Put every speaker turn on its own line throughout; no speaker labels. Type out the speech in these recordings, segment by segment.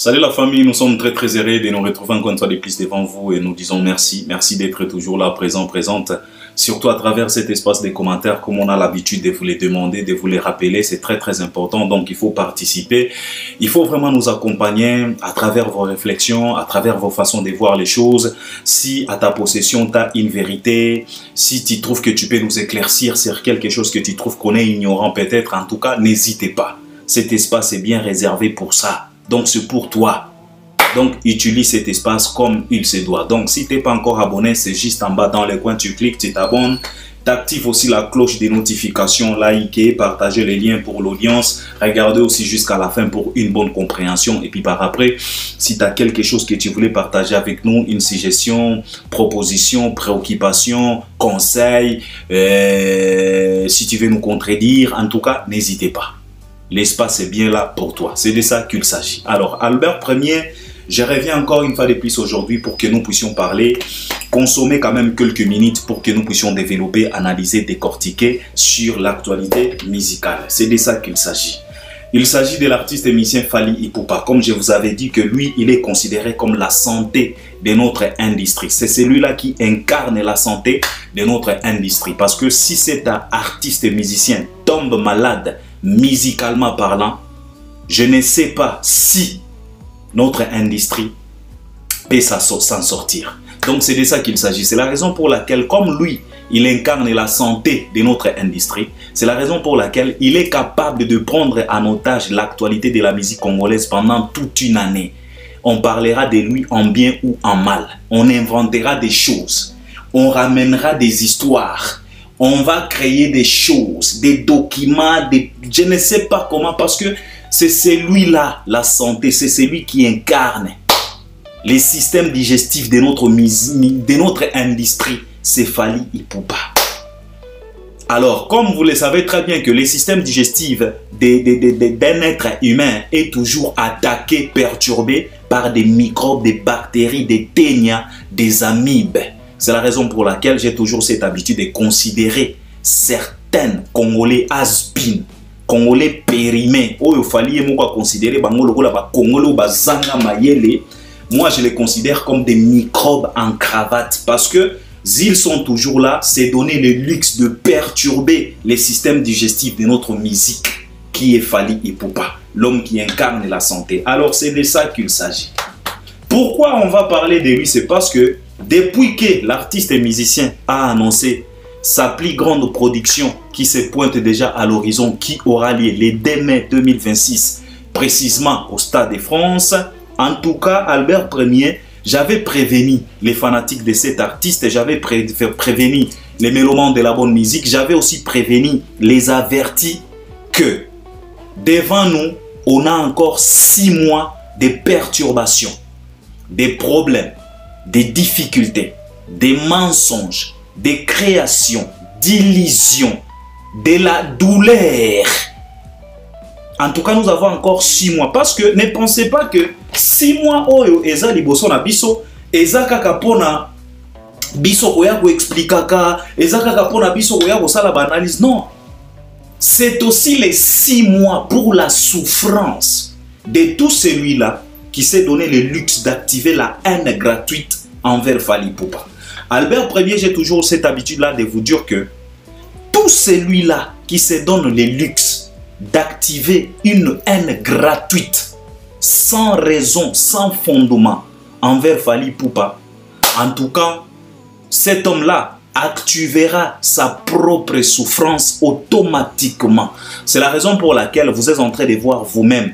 Salut la famille, nous sommes très heureux de nous retrouver encore une fois de plus devant vous et nous disons merci. Merci d'être toujours là, présente, surtout à travers cet espace des commentaires comme on a l'habitude de vous les demander, de vous les rappeler, c'est très important, donc il faut participer. Il faut vraiment nous accompagner à travers vos réflexions, à travers vos façons de voir les choses. Si à ta possession tu as une vérité, si tu trouves que tu peux nous éclaircir sur quelque chose que tu trouves qu'on est ignorant peut-être, en tout cas n'hésitez pas. Cet espace est bien réservé pour ça. Donc c'est pour toi. Donc utilise cet espace comme il se doit. Donc si tu n'es pas encore abonné, c'est juste en bas dans le coin, tu cliques, tu t'abonnes. Tu actives aussi la cloche des notifications, likez, partagez les liens pour l'audience. Regardez aussi jusqu'à la fin pour une bonne compréhension. Et puis par après, si tu as quelque chose que tu voulais partager avec nous, une suggestion, proposition, préoccupation, conseil, si tu veux nous contredire, en tout cas, n'hésitez pas. L'espace est bien là pour toi. C'est de ça qu'il s'agit. Alors, Albert Ier, je reviens encore une fois de plus aujourd'hui pour que nous puissions parler, consommer quand même quelques minutes pour que nous puissions développer, analyser, décortiquer sur l'actualité musicale. C'est de ça qu'il s'agit. Il s'agit de l'artiste et musicien Fally Ipupa. Comme je vous avais dit que lui, il est considéré comme la santé de notre industrie. C'est celui-là qui incarne la santé de notre industrie. Parce que si cet artiste et musicien tombe malade, musicalement parlant, je ne sais pas si notre industrie peut s'en sortir. Donc c'est de ça qu'il s'agit. C'est la raison pour laquelle, comme lui, il incarne la santé de notre industrie, c'est la raison pour laquelle il est capable de prendre en otage l'actualité de la musique congolaise pendant toute une année. On parlera de lui en bien ou en mal. On inventera des choses. On ramènera des histoires. On va créer des choses, des documents, je ne sais pas comment, parce que c'est celui-là, la santé, c'est celui qui incarne les systèmes digestifs de notre industrie, c'est Fally Ipupa. Alors, comme vous le savez très bien que les systèmes digestifs d'un être humain est toujours attaqué, perturbé par des microbes, des bactéries, des ténias, des amibes. C'est la raison pour laquelle j'ai toujours cette habitude de considérer certains Congolais has-been, Congolais périmés. Moi, je les considère comme des microbes en cravate parce que ils sont toujours là, c'est donner le luxe de perturber les systèmes digestifs de notre musique qui est Fally Ipupa, l'homme qui incarne la santé. Alors, c'est de ça qu'il s'agit. Pourquoi on va parler de lui? C'est parce que depuis que l'artiste et musicien a annoncé sa plus grande production qui se pointe déjà à l'horizon, qui aura lieu le 2 mai 2026, précisément au Stade de France, en tout cas, Albert Ier, j'avais prévenu les fanatiques de cet artiste, j'avais prévenu les mélomanes de la bonne musique, j'avais aussi prévenu les avertis que devant nous, on a encore 6 mois de perturbations, des problèmes, des difficultés, des mensonges, des créations, d'illusions, de la douleur. En tout cas, nous avons encore 6 mois. Parce que ne pensez pas que 6 mois, oyo, eza liboso na biso, eza kaka pona biso koya ko explikaka, eza kaka pona biso koya ko sala banalise. Non. C'est aussi les 6 mois pour la souffrance de tout celui-là qui s'est donné le luxe d'activer la haine gratuite envers Fally Ipupa. Albert Ier, j'ai toujours cette habitude-là de vous dire que tout celui-là qui se donne le luxe d'activer une haine gratuite, sans raison, sans fondement, envers Fally Ipupa, en tout cas, cet homme-là activera sa propre souffrance automatiquement. C'est la raison pour laquelle vous êtes en train de voir vous-même,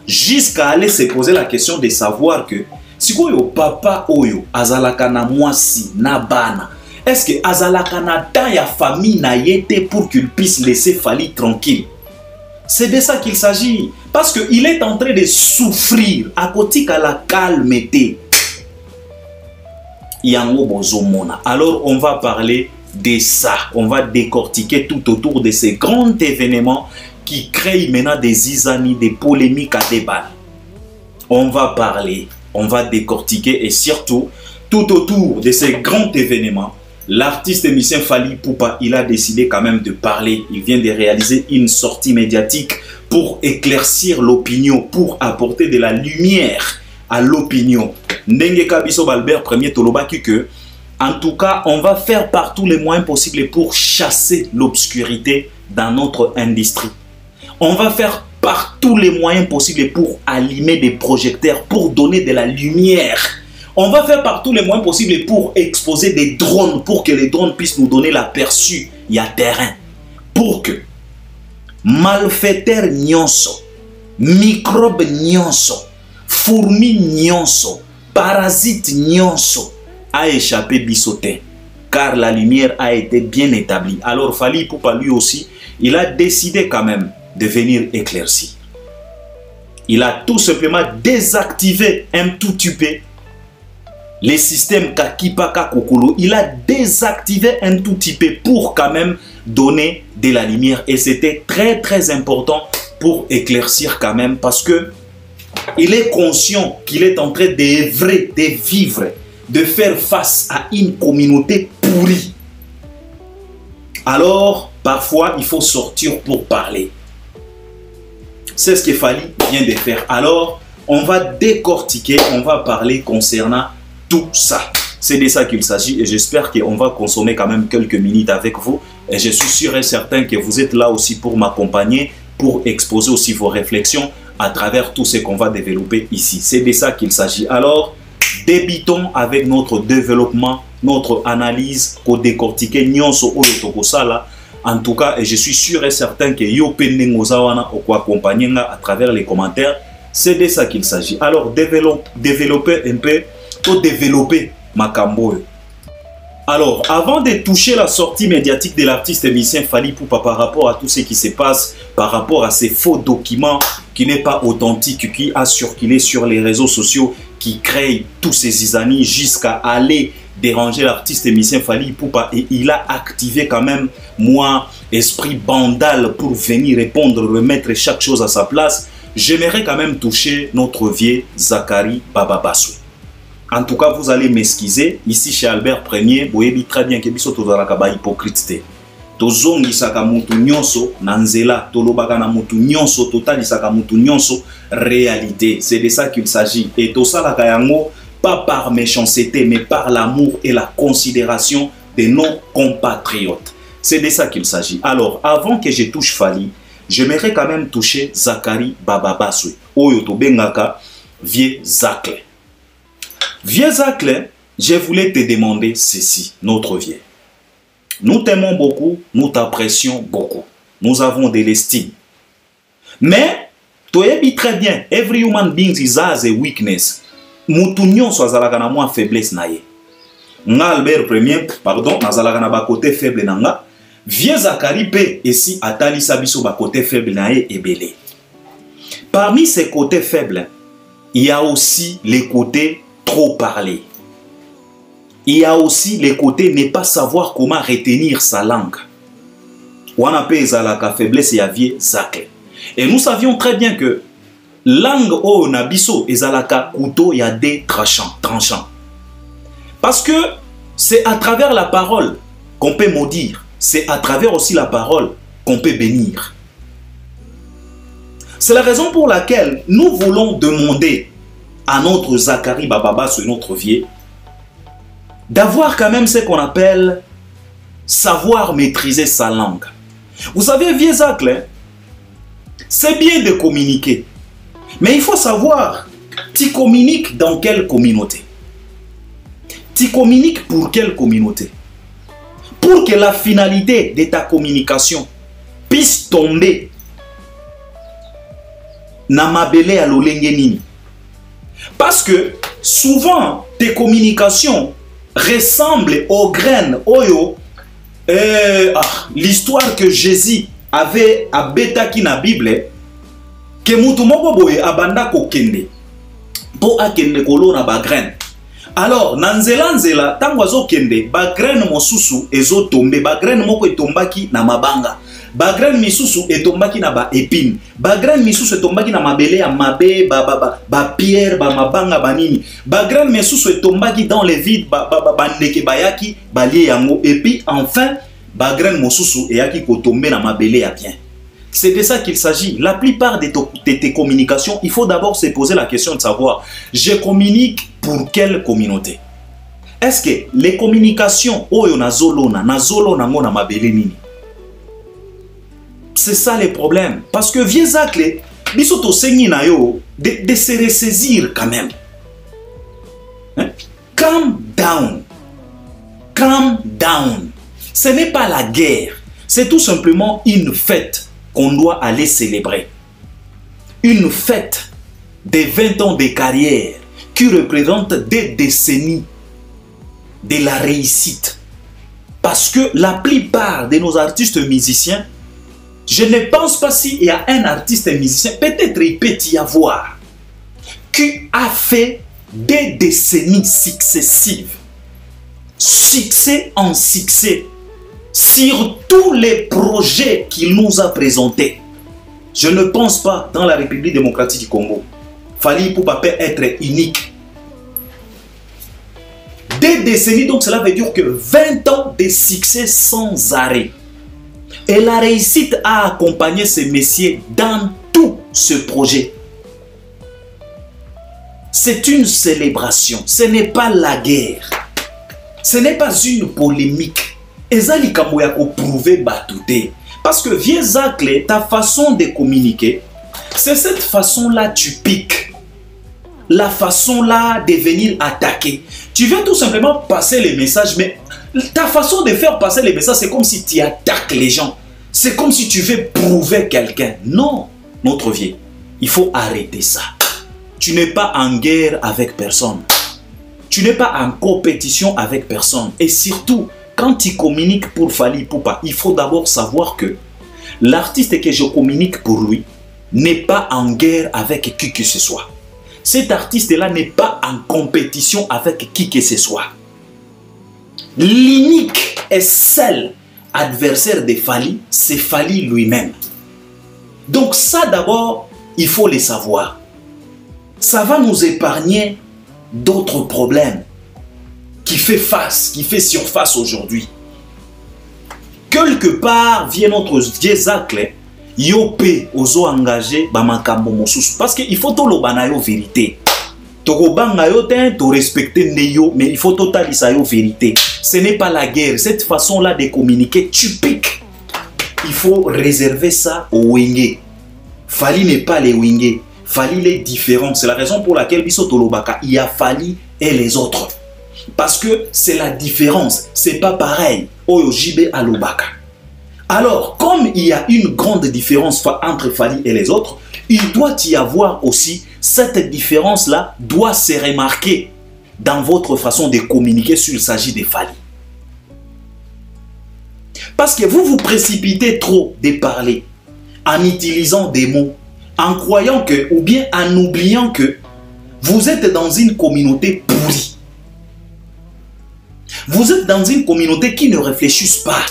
jusqu'à aller se poser la question de savoir que si oyo papa oyo azalaka na mwasi na bana, est-ce que azalaka na ta ya famille na yete pour qu'il puisse laisser Fally tranquille? C'est de ça qu'il s'agit. Parce qu'il est en train de souffrir à côté à la calmeté. Yango bozomona. Alors on va parler de ça. On va décortiquer tout autour de ces grands événements qui créent maintenant des zizanies, des polémiques à débattre. On va parler, on va décortiquer et surtout, tout autour de ces grands événements, l'artiste et musicien Fally Ipupa, il a décidé quand même de parler. Il vient de réaliser une sortie médiatique pour éclaircir l'opinion, pour apporter de la lumière à l'opinion. Ndenge Kabiso Balbert premier tolobaki que, en tout cas, on va faire par tous les moyens possibles pour chasser l'obscurité dans notre industrie. On va faire par tous les moyens possibles pour allumer des projecteurs, pour donner de la lumière. On va faire par tous les moyens possibles pour exposer des drones, pour que les drones puissent nous donner l'aperçu, il y a terrain. Pour que malfaiteurs nyonso, microbes nyonso, fourmis nyonso, parasites nyonso, a échappé bisoté, car la lumière a été bien établie. Alors Fally Ipupa lui aussi, il a décidé quand même de venir éclaircir. Il a tout simplement désactivé un tout petit peu les systèmes Kakipaka Kokolo. Il a désactivé un tout petit peu pour quand même donner de la lumière. Et c'était très très important pour éclaircir quand même, parce que il est conscient qu'il est en train d'œuvrer, de vivre, de faire face à une communauté pourrie. Alors, parfois, il faut sortir pour parler. C'est ce que Fally vient de faire. Alors, on va décortiquer, on va parler concernant tout ça. C'est de ça qu'il s'agit et j'espère qu'on va consommer quand même quelques minutes avec vous. Et je suis sûr et certain que vous êtes là aussi pour m'accompagner, pour exposer aussi vos réflexions à travers tout ce qu'on va développer ici. C'est de ça qu'il s'agit. Alors, débutons avec notre développement, notre analyse, pour décortiquer nyonso oyo tokosala. En tout cas, et je suis sûr et certain que yo pendengozawana ou accompagner à travers les commentaires. C'est de ça qu'il s'agit. Alors, développer un peu, pour développer Makambo. Alors, avant de toucher la sortie médiatique de l'artiste musicien Fally Ipupa par rapport à tout ce qui se passe, par rapport à ces faux documents qui n'est pas authentique, qui a circulé sur les réseaux sociaux, qui créent tous ces zizanies jusqu'à aller déranger l'artiste musicien Fally Ipupa, et il a activé quand même, moi, esprit bandal pour venir répondre, remettre chaque chose à sa place. J'aimerais quand même toucher notre vieux Zakari Bababassou. En tout cas, vous allez m'excuser. Ici, chez Albert Premier, vous voyez très bien que biso tozalaka ba hypocrite. Tozongisaka mutu nyonso nanzela, tolobaka na mutu nyonso, totalisaka mutu nyonso réalité. C'est de ça qu'il s'agit. Et tosalaka yango pas par méchanceté, mais par l'amour et la considération de nos compatriotes. C'est de ça qu'il s'agit. Alors, avant que je touche Fally, j'aimerais quand même toucher Zakari Bababassou. Oyo to bengaka vieux Zacle. Vieux Zacle, je voulais te demander ceci, notre vieux. Nous t'aimons beaucoup, nous t'apprécions beaucoup. Nous avons de l'estime. Mais, tu es très bien. Every human being has a weakness. Moutounion soit zalaka na moi faiblesse na ye. Nga Albert Premier, pardon, na zalaka na ba côté faible na nga. Vieux Zakari pe ici atali sabiso ba côté faible na ye ebele. Parmi ces côtés faibles, il y a aussi les côtés trop parler. Il y a aussi les côtés ne pas savoir comment retenir sa langue. On appelle zalaka faiblesse et vieux Zacle. Et nous savions très bien que langue au nabiso et zalaka couteau il y a des tranchants. Parce que c'est à travers la parole qu'on peut maudire. C'est à travers aussi la parole qu'on peut bénir. C'est la raison pour laquelle nous voulons demander à notre Zakari Bababassou, notre vieux, d'avoir quand même ce qu'on appelle savoir maîtriser sa langue. Vous savez, vieux Zacle, c'est bien de communiquer. Mais il faut savoir, tu communiques dans quelle communauté? Tu communiques pour quelle communauté? Pour que la finalité de ta communication puisse tomber na mabele à l'olenge nini. Parce que souvent, tes communications ressemblent aux graines. Oyo, l'histoire que Jésus avait à Betaki na Bible, que mutu moko boye abanda kokende po akende kolona ba graine. Alors nanzela nzela tango azokende ba graine mosusu ezotombe, ba graine moko etombaki na mabanga, ba graine misusu etombaki na ba épine, ba graine misusu etombaki na mabele ya mabe, ba pierre, ba mabanga banini, ba graine misusu etombaki dans les vides, ba ndeke bayaki balie yango, et puis enfin ba graine mosusu eyaki kotombe na mabele ya bien. C'est de ça qu'il s'agit. La plupart de tes communications, il faut d'abord se poser la question de savoir, je communique pour quelle communauté? Est-ce que les communications, c'est ça le problème. Parce que vieux Zacle, de se ressaisir quand même. Hein? Calm down. Calm down. Ce n'est pas la guerre. C'est tout simplement une fête qu'on doit aller célébrer. Une fête de 20 ans de carrière qui représente des décennies de la réussite. Parce que la plupart de nos artistes musiciens, je ne pense pas s'il y a un artiste musicien, peut-être il peut y avoir, qui a fait des décennies successives, succès en succès, sur tous les projets qu'il nous a présentés. Je ne pense pas dans la République démocratique du Congo. Fally Ipupa peut être unique. Des décennies, donc cela veut dire que 20 ans de succès sans arrêt. Et la réussite a accompagné ces messieurs dans tout ce projet. C'est une célébration, ce n'est pas la guerre. Ce n'est pas une polémique. Ezali kamoya ko prouver batouté. Parce que vieux Zacle, ta façon de communiquer, c'est cette façon-là tu piques. La façon-là de venir attaquer. Tu veux tout simplement passer les messages, mais ta façon de faire passer les messages, c'est comme si tu attaques les gens. C'est comme si tu veux prouver quelqu'un. Non, notre vieux, il faut arrêter ça. Tu n'es pas en guerre avec personne. Tu n'es pas en compétition avec personne. Et surtout, quand tu communiques pour Fally Ipupa, il faut d'abord savoir que l'artiste que je communique pour lui n'est pas en guerre avec qui que ce soit. Cet artiste-là n'est pas en compétition avec qui que ce soit. L'unique et seul adversaire de Fally, c'est Fally lui-même. Donc ça d'abord, il faut le savoir. Ça va nous épargner d'autres problèmes qui fait surface aujourd'hui. Quelque part, vient notre vieux Zacle, Yopé, ozo engagé, bamakambo mosusu. Parce qu'il faut tout le banayo vérité. Toko bangayo ten, to respecter neyo, mais il faut total isayo vérité. Ce n'est pas la guerre. Cette façon-là de communiquer, tu piques. Il faut réserver ça aux wingé. Fally n'est pas les wingé. Fally les différents. C'est la raison pour laquelle Biso Tolobaka, il y a Fally et les autres. Parce que c'est la différence. C'est pas pareil. Oyo Jibe Alobaka. Alors, comme il y a une grande différence entre Fally et les autres, il doit y avoir aussi, cette différence-là doit se remarquer dans votre façon de communiquer s'il s'agit de Fally. Parce que vous vous précipitez trop de parler en utilisant des mots, en croyant que, ou bien en oubliant que vous êtes dans une communauté pourrie. Vous êtes dans une communauté qui ne réfléchisse pas.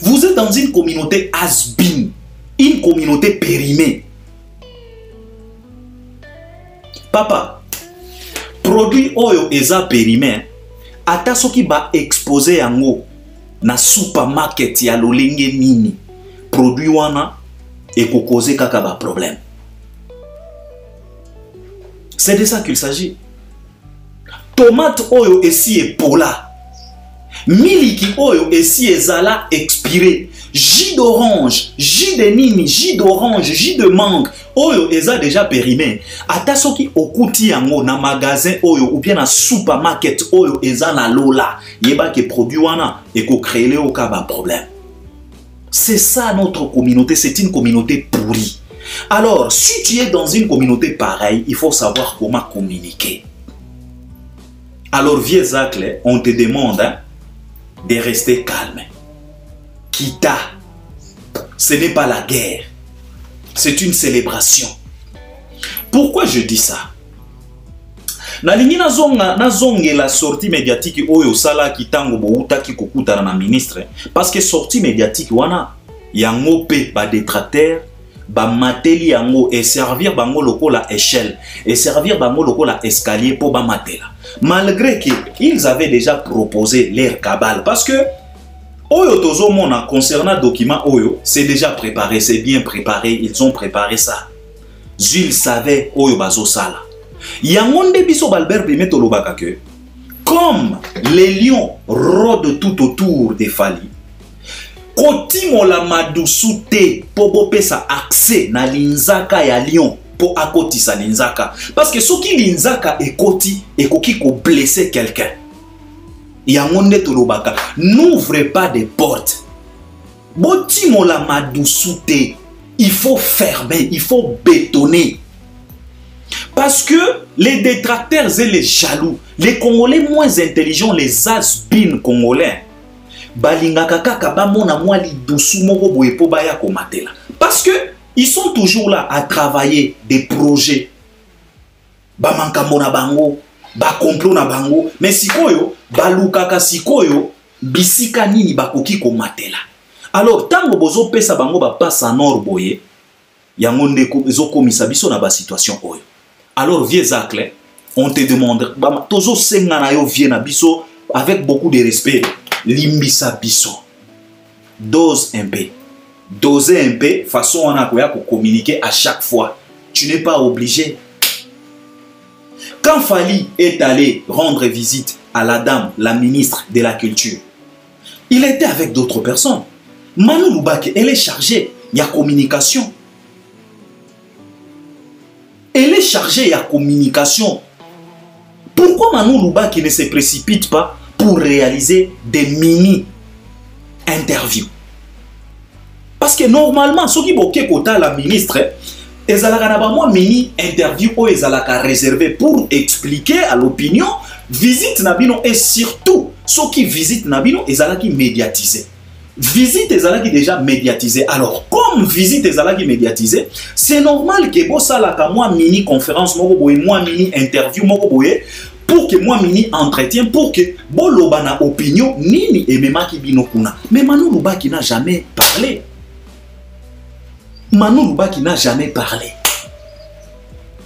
Vous êtes dans une communauté has-been, une communauté périmée. Papa, produit oyo eza périmé, ata soki ba exposé yango na supermarket ya lolenge nini, produit wana ekokose kaka ba problème. C'est de ça qu'il s'agit. Tomate oyo esi epola. Miliki oyo esi ezala expiré. Jus d'orange, jus de nini, jus d'orange, jus de mangue. Oyo eza déjà périmé. Ata soki okuti yango na magasin oyo ou bien na supermarket oyo eza na lola. Yeba ke produit wana eko créer aucun problème. C'est ça notre communauté, c'est une communauté pourrie. Alors, si tu es dans une communauté pareille, il faut savoir comment communiquer. Alors, vieux Zacle, on te demande de rester calme. Kita, ce n'est pas la guerre, c'est une célébration. Pourquoi je dis ça? Nalingi nazonge la sortie médiatique oyo sala kitango bouta ki kokuta na ministre parce que sortie médiatique wana yango pe ba détracteur ba mateli yango et servir bango lokola échelle et servir bango lokola escalier pour ba matela malgré qu'ils avaient déjà proposé leur cabale parce que Oyo tozo mona concernant document Oyo, c'est déjà préparé, c'est bien préparé, ils ont préparé ça. Jules savait Oyo bazo sala. Yangonde biso Balbert de Metolobaka que comme les lions rôdent tout autour des Fali, Kotimo la madusute pour bope sa accès na linzaka ya lion pour akoti sa linzaka. Parce que ce qui linzaka ekoti ekoki ko blesser quelqu'un. Yangonde tolobaka, n'ouvrez pas des portes. Botimo la madusute, il faut fermer, il faut bétonner. Parce que les détracteurs et les jaloux, les Congolais moins intelligents, les has-been congolais, parce que ils sont toujours là à travailler des projets. Mais sikoyo, balukaka sikoyo, bisika nini bakoki komatela. Alors, tango bozo pesa bango ba passe en or boye, yangonde zo komisa biso na ba situation oyo. Alors, vieux Zacle, on te demande, tozo sengana yo viena biso avec beaucoup de respect, limbisa biso. Dose un peu. Doser un peu, façon on a pour communiquer à chaque fois. Tu n'es pas obligé. Quand Fali est allé rendre visite à la dame, la ministre de la Culture, il était avec d'autres personnes. Manu Lubake, elle est chargée, il y a communication. Elle est chargée, il y a communication. Pourquoi Manu Lubake ne se précipite pas pour réaliser des mini-interviews? Parce que normalement, ceux qui boquent kota la ministre, ils ont mini-interview ou ils ont réservé pour expliquer à l'opinion, visite Nabino et surtout, ceux qui visitent Nabino, ils ont médiatisé. Visite ils ont déjà médiatisé. Alors, comme visite ils ont médiatisé, c'est normal que vous salaka moi mini-conférence, moi mini-interview, pour que moi mini entretien, pour que bolobana opinion, nini et mema ki bino kuna. Mais Manu Lubaki n'a jamais parlé. Manu Lubaki n'a jamais parlé.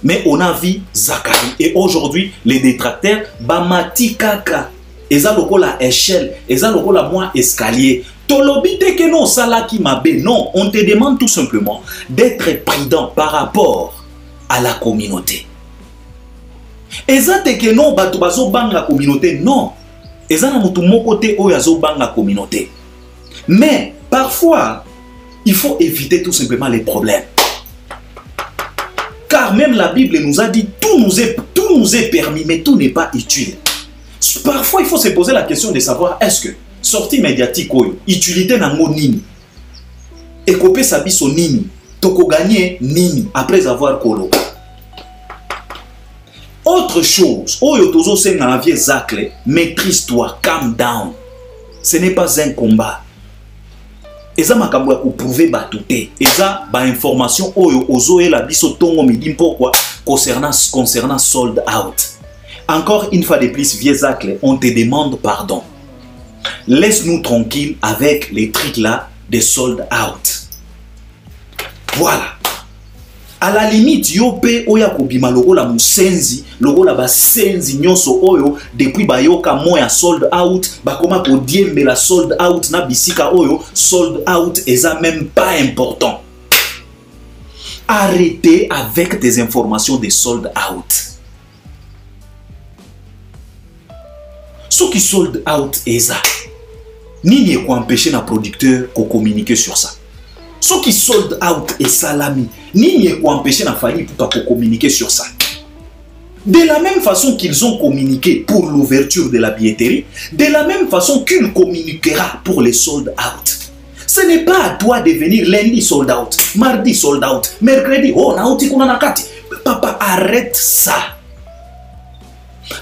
Mais on a vu Zakari. Et aujourd'hui, les détracteurs, Bamati Kaka, Eza loko la échelle, Eza loko la moins escalier. Tolobite que non, salaki mabe. Non, on te demande tout simplement d'être prudent par rapport à la communauté. Eza te que non, batu bazo bang la communauté. Non. Eza na mutu mokote oyazo bang la communauté. Mais, parfois, il faut éviter tout simplement les problèmes. Car même la Bible nous a dit tout nous est permis, mais tout n'est pas utile. Parfois, il faut se poser la question de savoir est-ce que sortie médiatique, utilité n'a pas nini. Écoper sa biso nini. Toko gagner nini après avoir colo. Autre chose, Oyo tozo senga la vie Zacle, maîtrise-toi, calm down. Ce n'est pas un combat. Eza makambo ya prouver batouté. Eza ba information oyo ozo e la biso tongo midi pourquoi concernant sold out. Encore une fois de plus, vieux Zacle, on te demande pardon. Laisse-nous tranquille avec les trucs là de sold out. Voilà. À la limite, yope oya kobima logo la musenzi, logo la basenzi nyonso oyo depuis bayoka moya sold out, bakoma ko diembe la sold out na bisika oyo sold out eza même pas important. Arrêtez avec des informations de sold out. Ce qui sold out eza nini ko empêcher na producteur ko communiquer sur ça. Ce qui sold out et salami, ni ne empêcher la famille pour communiquer sur ça. De la même façon qu'ils ont communiqué pour l'ouverture de la billetterie, de la même façon qu'il communiquera pour les sold out. Ce n'est pas à toi de venir lundi sold out, mardi sold out, mercredi, oh, naouti kuna nakati. Papa, arrête ça.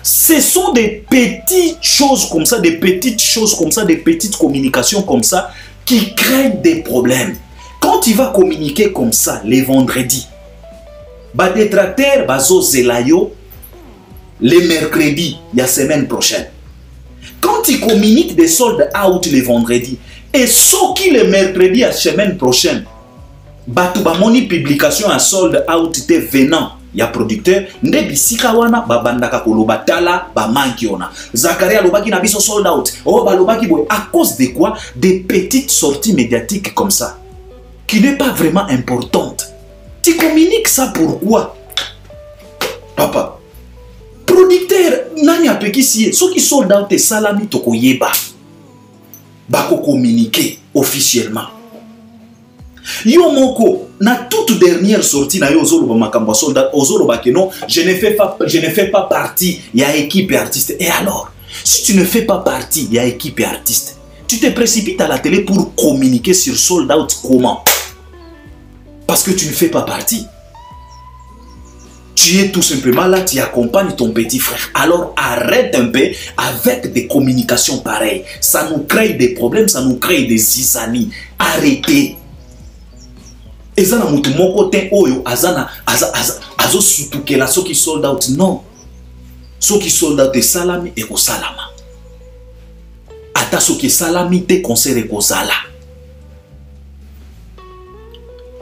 Ce sont des petites choses comme ça, des petites communications comme ça qui créent des problèmes. Quand tu vas communiquer comme ça les vendredis, bah détracteurs bazo zelayo les mercredis, il y a semaine prochaine. Quand tu communiques des soldes out les vendredis et ce qui les mercredis à semaine prochaine, bah tu vas moni publication à solde out te venant ya producteur nde bisika wana babandaka koloba tala ba manki ona Zakaria lobaki na biso sold out oh balobaki boy à cause de quoi des petites sorties médiatiques comme ça qui n'est pas vraiment importante. Tu communiques ça pourquoi papa producteur nani apeki siye soki sold out et salami tokoyeba bako communiquer officiellement. Yo moko na toute dernière sortie na yo ozoloba makambo soldat ozoloba que non je ne fais pas partie ya équipe et artiste. Et alors si tu ne fais pas partie ya équipe et artiste, tu te précipites à la télé pour communiquer sur sold out comment? Parce que tu ne fais pas partie. Tu es tout simplement là, tu accompagnes ton petit frère. Alors arrête un peu avec des communications pareilles. Ça nous crée des problèmes, ça nous crée des zizanies. Arrêtez. Ezana mutu moko te oyo azana azo sutukela soki sold out. Non. Soki sold out salami et ko salama. Ata soki salami te concert et ko sala.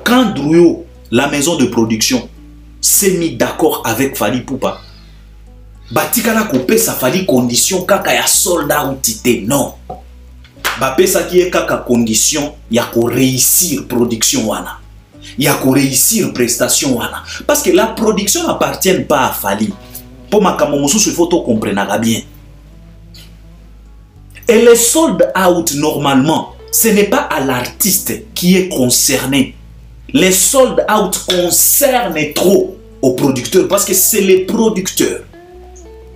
Quand Drouyo, la maison de production, s'est mis d'accord avec Fally Ipupa, batikala kope sa Fally condition kaka ya sold out te non. Bape sa ki e kaka condition ya ko réussir production wana. Ya ko réussir prestation wana. Parce que la production n'appartient pas à Fally. Pour ma kamomosu il faut to comprendre bien. Et les sold out normalement, ce n'est pas à l'artiste qui est concerné. Les sold out concernent trop aux producteurs parce que c'est les producteurs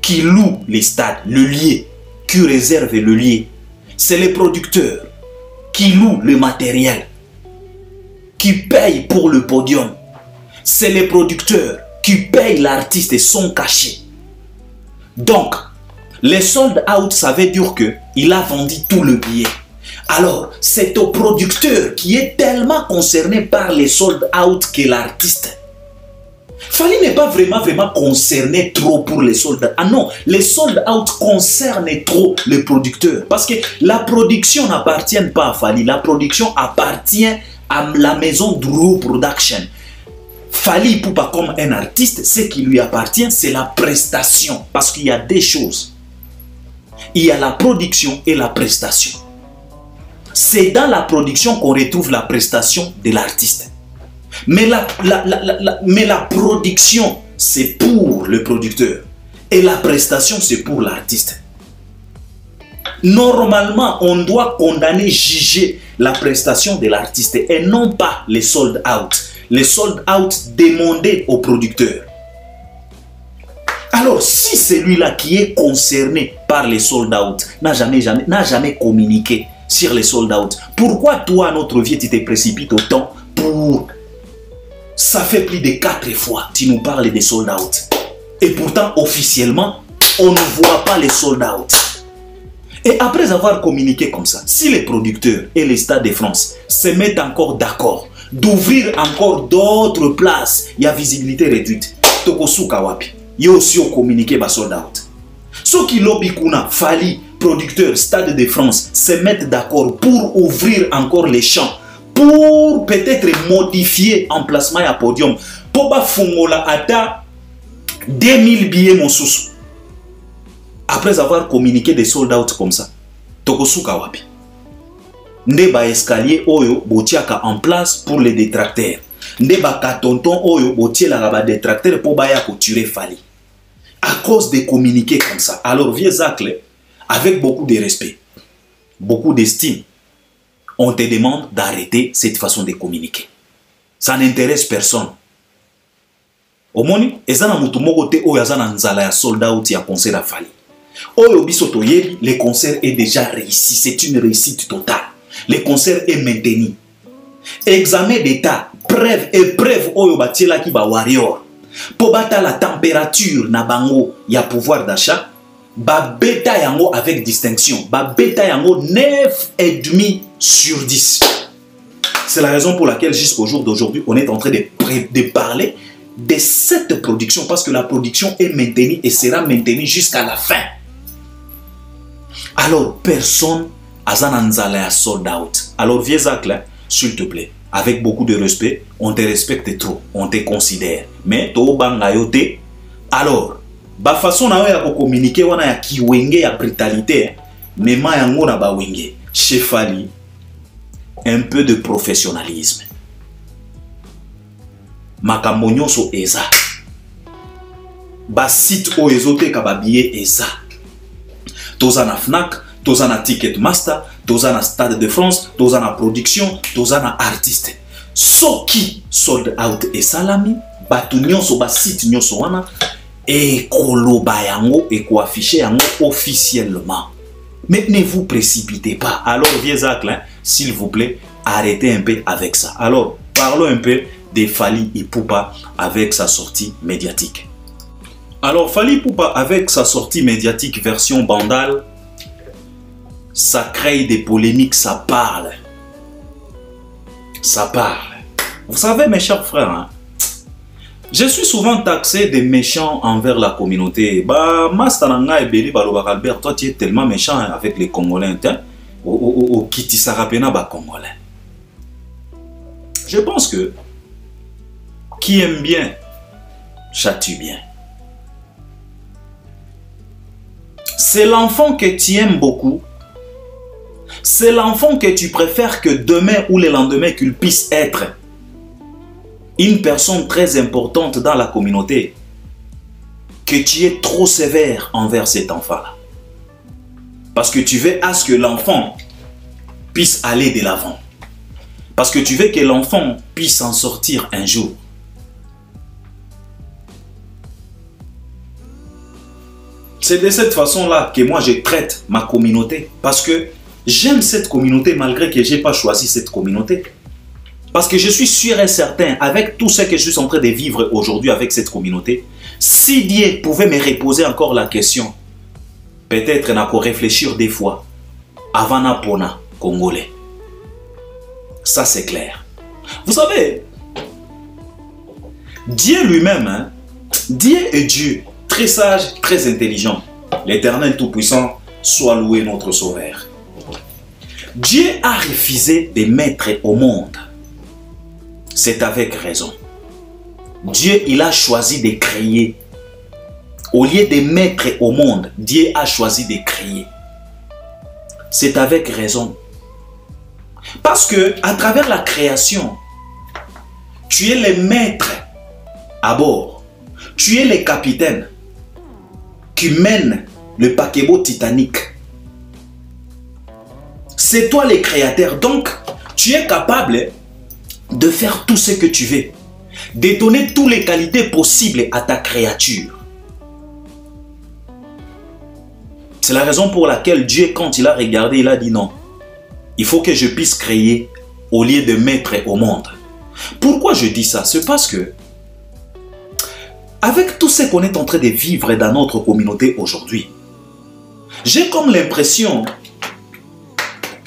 qui louent les stades, le lieu, qui réservent le lieu. C'est les producteurs qui louent le matériel, qui payent pour le podium. C'est les producteurs qui payent l'artiste et son cachet. Donc, les sold out, ça veut dire qu'il a vendu tout le billet. Alors, c'est au producteur qui est tellement concerné par les sold out que l'artiste. Fally n'est pas vraiment concerné trop pour les sold out. Ah non, les sold out concernent trop les producteurs. Parce que la production n'appartient pas à Fally. La production appartient à la maison Drouyo Production. Fally Ipupa comme un artiste, ce qui lui appartient, c'est la prestation. Parce qu'il y a des choses. Il y a la production et la prestation. C'est dans la production qu'on retrouve la prestation de l'artiste. Mais la production, c'est pour le producteur. Et la prestation, c'est pour l'artiste. Normalement, on doit condamner, juger la prestation de l'artiste et non pas les sold out. Les sold out demandés au producteur. Alors, si celui-là qui est concerné par les sold out n'a jamais communiqué sur les sold out, pourquoi toi, à notre vie, tu te précipites autant pour... Ça fait plus de 4 fois tu nous parles des sold out. Et pourtant, officiellement, on ne voit pas les sold out. Et après avoir communiqué comme ça, si les producteurs et les Stades de France se mettent encore d'accord d'ouvrir encore d'autres places, il y a visibilité réduite. Tokosuka wapi. Il y a aussi communiqué par sold out. Ceux qui lobby kuna, Fally, producteurs, Stade de France, se mettent d'accord pour ouvrir encore les champs, pour peut-être modifier emplacement à podium, pour ba fungola ata 2000 billets mon sous. Après avoir communiqué des sold out comme ça, Tokosuka wapi. Ndeba escalier oyo botiaka en place pour les détracteurs. Ndeba katonton oyo botiela ba détracteurs pour baya ko tuer Fally. À cause de communiquer comme ça. Alors vieux Zacle, avec beaucoup de respect, beaucoup d'estime, on te demande d'arrêter cette façon de communiquer. Ça n'intéresse personne. Au moni, ezana mutu moko te oyo azana nzala ya sold out ya concert à Fally. Oyo biso toyebi, le concert est déjà réussi, c'est une réussite totale. Le concert est maintenu. Examen d'état, épreuve oyo batiela ki ba warrior. Pour battre la température na bango ya pouvoir d'achat, ba beta yango avec distinction. Ba beta yango 9,5 sur 10. C'est la raison pour laquelle jusqu'au jour d'aujourd'hui, on est en train de parler de cette production parce que la production est maintenue et sera maintenue jusqu'à la fin. Alors, personne azana nzala ya sold out. Alors, vieux Zacle, s'il te plaît, avec beaucoup de respect, on te respecte trop, on te considère. Mais to banga yote, alors, ba façon na ya communiquer wana ya kiwenge ya brutalité, mais ma yango na ba wenge, Chef Fally, un peu de professionnalisme. Makambo nyonso eza. Ba site o ezote ka ba billet eza. Toza na Fnac, toza na Ticketmaster, toza na Stade de France, toza na production, toza na artiste. Soki sold out et salami, batu nyonso ba site nyonso wana et koloba yango et ko afficher yango officiellement. Mais ne vous précipitez pas. Alors vieux Zacle, s'il vous plaît, arrêtez un peu avec ça. Alors parlons un peu de Fally Ipupa avec sa sortie médiatique. Alors Fally Ipupa avec sa sortie médiatique version Bandal, ça crée des polémiques, ça parle. Ça parle. Vous savez mes chers frères, hein, je suis souvent taxé de méchant envers la communauté. Bah, Mastananga et Beli Balobak Albert, toi tu es tellement méchant avec les Congolais. Au Kitisarapena ba Congolais. Je pense que qui aime bien, châtie bien. C'est l'enfant que tu aimes beaucoup. C'est l'enfant que tu préfères que demain ou le lendemain qu'il puisse être une personne très importante dans la communauté, que tu es trop sévère envers cet enfant-là. Parce que tu veux à ce que l'enfant puisse aller de l'avant. Parce que tu veux que l'enfant puisse en sortir un jour. C'est de cette façon-là que moi je traite ma communauté. Parce que j'aime cette communauté malgré que je n'ai pas choisi cette communauté. Parce que je suis sûr et certain, avec tout ce que je suis en train de vivre aujourd'hui avec cette communauté, si Dieu pouvait me reposer encore la question, peut-être n'a qu'à réfléchir des fois, avant na pona congolais. Ça c'est clair. Vous savez, Dieu lui-même, hein, Dieu est Dieu, très sage, très intelligent. L'Éternel Tout-Puissant soit loué notre Sauveur. Dieu a refusé de mettre au monde. C'est avec raison. Dieu, il a choisi de créer. Au lieu de mettre au monde, Dieu a choisi de créer. C'est avec raison. Parce que à travers la création, tu es le maître à bord. Tu es le capitaine qui mène le paquebot Titanic. C'est toi le créateur. Donc, tu es capable de faire tout ce que tu veux, de donner toutes les qualités possibles à ta créature. C'est la raison pour laquelle Dieu, quand il a regardé, il a dit non. Il faut que je puisse créer au lieu de mettre au monde. Pourquoi je dis ça? C'est parce que, avec tout ce qu'on est en train de vivre dans notre communauté aujourd'hui, j'ai comme l'impression,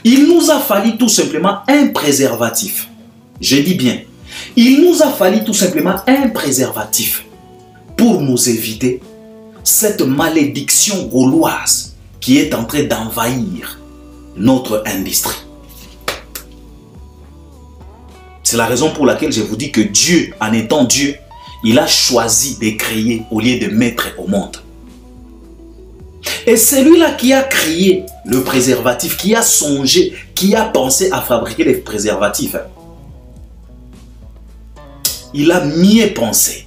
il nous a fallu tout simplement un préservatif. Je dis bien, il nous a fallu tout simplement un préservatif pour nous éviter cette malédiction gauloise qui est en train d'envahir notre industrie. C'est la raison pour laquelle je vous dis que Dieu, en étant Dieu, il a choisi de créer au lieu de mettre au monde. Et celui-là qui a créé le préservatif, qui a songé, qui a pensé à fabriquer les préservatifs, il a mieux pensé.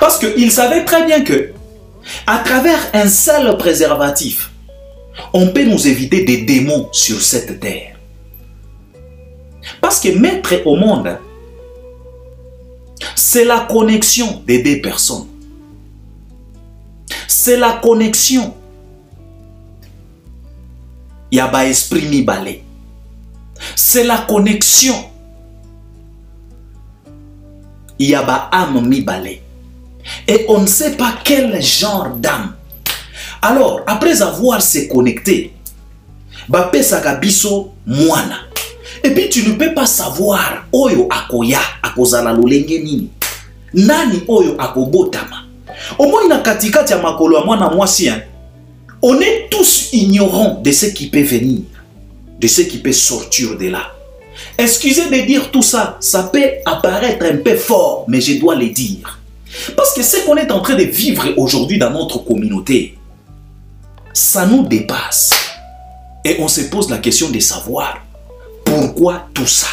Parce qu'il savait très bien que, à travers un seul préservatif, on peut nous éviter des démons sur cette terre. Parce que mettre au monde, c'est la connexion des deux personnes. C'est la connexion. Il y a un esprit mi-balé. C'est la connexion. Il y a une âme mi-balé. Et on ne sait pas quel genre d'âme. Alors, après avoir se connecté, et puis tu ne peux pas savoir oyo akoya akozala lolenge nini. Nani oyo akobotama. Au moins na katikati ya makolo ya mwana mwasi, on est tous ignorants de ce qui peut venir, de ce qui peut sortir de là. Excusez de dire tout ça, ça peut apparaître un peu fort, mais je dois le dire. Parce que ce qu'on est en train de vivre aujourd'hui dans notre communauté, ça nous dépasse. Et on se pose la question de savoir pourquoi tout ça.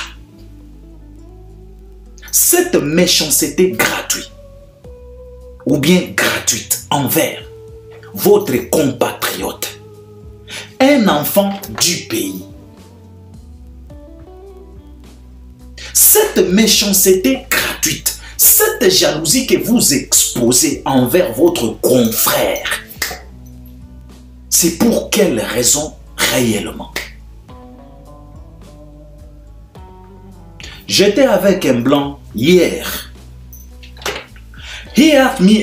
Cette méchanceté gratuite, ou bien gratuite envers votre compatriote, un enfant du pays. Cette méchanceté gratuite, cette jalousie que vous exposez envers votre confrère, c'est pour quelle raison réellement? J'étais avec un blanc hier. He asked me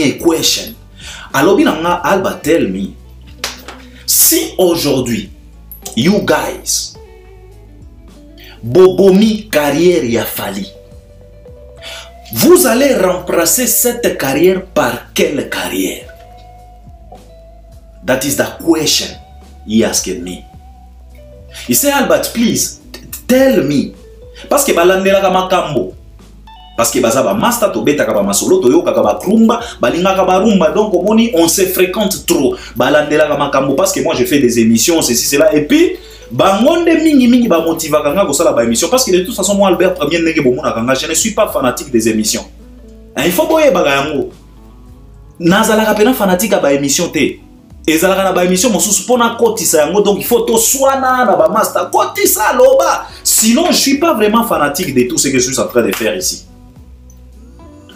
a question. Alors, Alba tell me, si aujourd'hui, you guys, Bobomi carrière ya Fally, vous allez remplacer cette carrière par quelle carrière? That is the question he asked me. He said, Albert, please, tell me. Parce que balandela kama kambo. Parce que bazaba master to beta kaba masolo to yoka kaba krumba, balinga kaba rumba, donc on se fréquente trop. Balandela kama kambo parce que moi je fais des émissions, ceci, cela, et puis bangonde mingi ba motiva kanga ko sala ba émission parce que de toute façon moi Albert premier nenge bomona kanga, je ne suis pas fanatique des émissions. Il faut boye baga yango. Nazala kapena fanatique ba émission te. Ezalaka na ba émission mosusu pona kotisa yango, donc il faut to swana na ba master kotisa loba. Sinon je suis pas vraiment fanatique de tout ce que je suis en train de faire ici.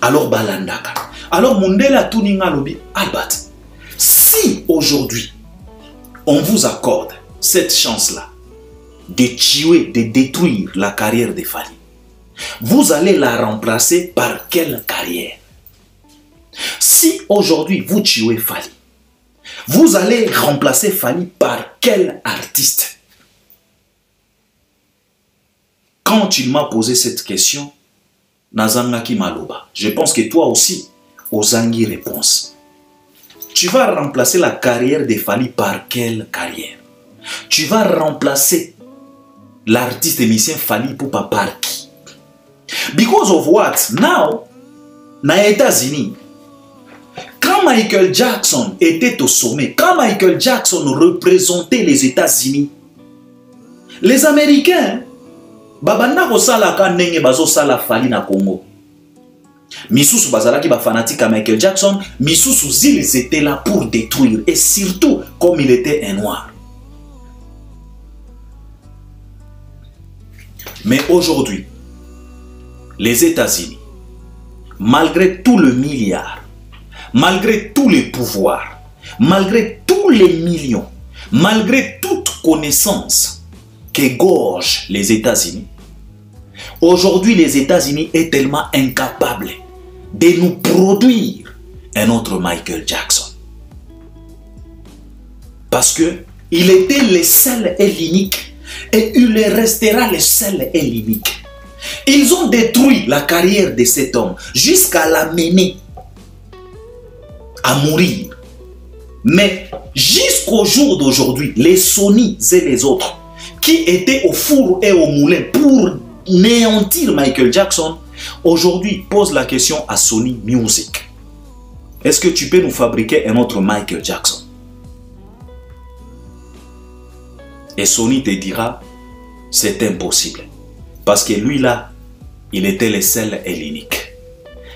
Alors balandaka. Alors Mundela Tuninga lobi Albert, si aujourd'hui on vous accorde cette chance-là de tuer, de détruire la carrière de Fally, vous allez la remplacer par quelle carrière? Si aujourd'hui vous tuez Fally, vous allez remplacer Fally par quel artiste? Quand il m'a posé cette question, Nazangaki Maloba, je pense que toi aussi, Ozangi réponse. Tu vas remplacer la carrière de Fally par quelle carrière? Tu vas remplacer l'artiste émissien Fally Ipupa par qui? Because of what? Now, na États-Unis, quand Michael Jackson était au sommet, quand Michael Jackson représentait les États-Unis, les Américains, babanda kosala ka ndenge bazosala Fally na Congo. Misusu bazalaki ba fanatique à Michael Jackson, misusu ils étaient là pour détruire, et surtout comme il était un noir. Mais aujourd'hui, les États-Unis, malgré tout le milliard, malgré tous les pouvoirs, malgré tous les millions, malgré toute connaissance qu'égorgent les États-Unis, aujourd'hui les États-Unis est tellement incapable de nous produire un autre Michael Jackson. Parce que il était le seul et l'unique. Et il restera le seul et l'unique. Ils ont détruit la carrière de cet homme jusqu'à l'amener à mourir. Mais jusqu'au jour d'aujourd'hui, les Sony et les autres qui étaient au four et au moulin pour néantir Michael Jackson, aujourd'hui posent la question à Sony Music. Est-ce que tu peux nous fabriquer un autre Michael Jackson? Et Sony te dira, c'est impossible. Parce que lui là, il était le seul et l'unique.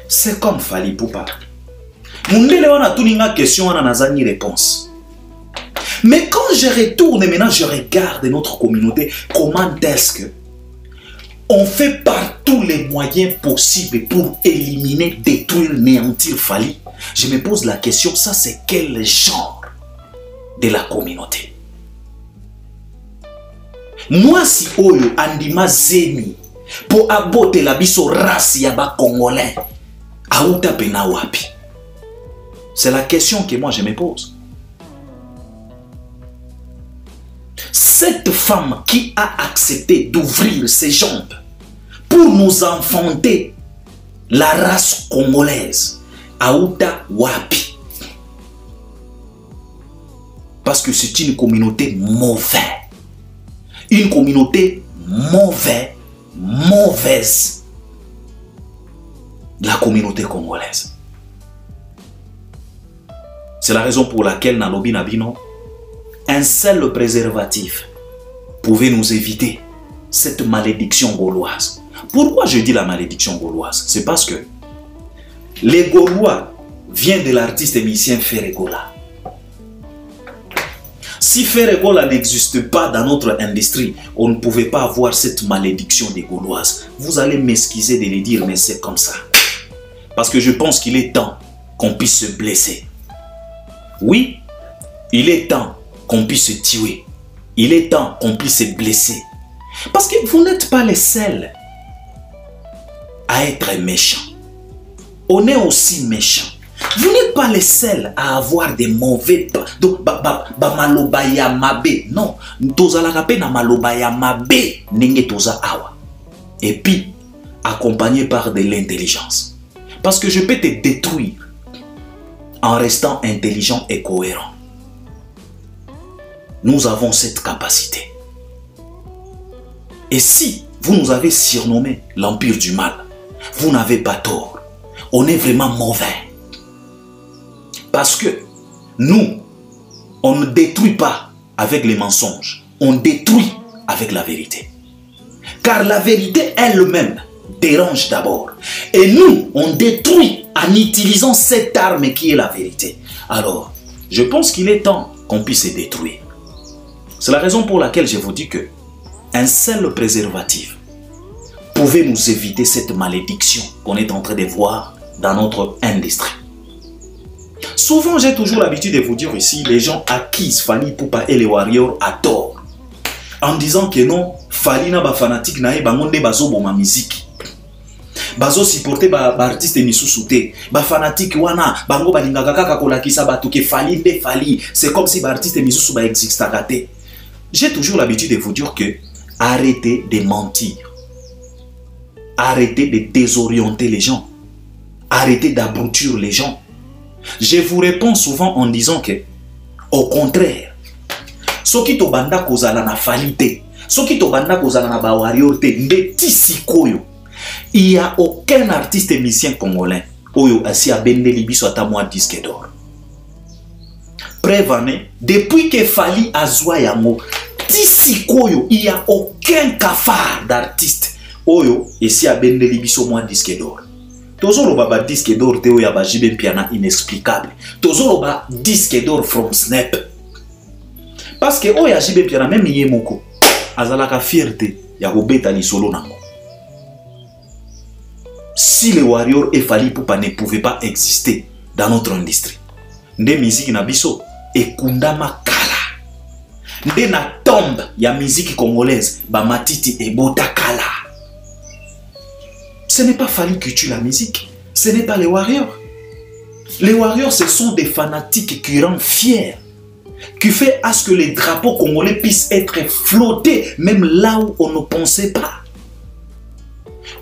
C'est comme Fally Ipupa. Mundele wana tuninga question wana nazani réponse. Mais quand je retourne maintenant, je regarde notre communauté, comment est-ce que on fait par tous les moyens possibles pour éliminer, détruire, néantir Fally. Je me pose la question, ça c'est quel genre de la communauté? Moi si oyo andima zemi po abote la biso race ya ba congolais auta pena wapi? C'est la question que moi je me pose. Cette femme qui a accepté d'ouvrir ses jambes pour nous enfanter la race congolaise auta wapi? Parce que c'est une communauté mauvaise. Une communauté mauvaise. La communauté congolaise. C'est la raison pour laquelle Nalobi Nabino, un seul préservatif pouvait nous éviter cette malédiction gauloise. Pourquoi je dis la malédiction gauloise? C'est parce que les Gaulois viennent de l'artiste et musicien Ferregola. Si Ferregola n'existe pas dans notre industrie, on ne pouvait pas avoir cette malédiction des Gauloises. Vous allez m'excuser de le dire, mais c'est comme ça. Parce que je pense qu'il est temps qu'on puisse se blesser. Oui, il est temps qu'on puisse se tuer. Il est temps qu'on puisse se blesser. Parce que vous n'êtes pas les seuls à être méchants. On est aussi méchants. Vous n'êtes pas les seuls à avoir des mauvais... Donc, malobaya mabe. Non. Toza la rape na malobaya mabe. Nenge toza awa. Et puis, accompagné par de l'intelligence. Parce que je peux te détruire en restant intelligent et cohérent. Nous avons cette capacité. Et si vous nous avez surnommé l'empire du mal, vous n'avez pas tort. On est vraiment mauvais. Parce que nous, on ne détruit pas avec les mensonges. On détruit avec la vérité. Car la vérité elle-même dérange d'abord. Et nous, on détruit en utilisant cette arme qui est la vérité. Alors, je pense qu'il est temps qu'on puisse se détruire. C'est la raison pour laquelle je vous dis que un seul préservatif pouvait nous éviter cette malédiction qu'on est en train de voir dans notre industrie. Souvent, j'ai toujours l'habitude de vous dire ici, les gens acquisent Fally Ipupa et les Warriors à tort. En disant que non, Fally na ba fanatique na e bangonde bazo boma musique. Bazo supporter ba artiste misusu te. Ba fanatique wana bango balingaka kaka kolakisa batu ke Fally nde Fally. C'est comme si ba artiste misusu ba existaka te. J'ai toujours l'habitude de vous dire que arrêtez de mentir. Arrêtez de désorienter les gens. Arrêtez d'abrutir les gens. Je vous réponds souvent en disant que, au contraire, soki to banda kozala na Fally te, soki to banda kozala na ba Warrior te, ndeti sikoyo, il n'y a aucun artiste et musicien congolais oyo asi abendeli biso ata mwa disque d'or. Prévenez, depuis que Fally azwa yango, tisikoyo, il n'y a aucun cafard d'artiste oyo esi abendeli biso mwa disque d'or. Tozolo baba disque d'or te oya ba jibe piana inexplicable. Tozolo ba disque d'or from Snap. Parce que oya jibe piana même yemoko azalaka fierté ya kobeta lisolo nango. Si les Warriors et Fally Ipupa ne pouvaient pas exister dans notre industrie, nde musique na biso ekundama kala. Nde na tombe ya musique congolaise ba matiti ebota kala. Ce n'est pas Fally qui tue la musique. Ce n'est pas les Warriors. Les Warriors, ce sont des fanatiques qui rendent fiers. Qui fait à ce que les drapeaux congolais puissent être flottés, même là où on ne pensait pas.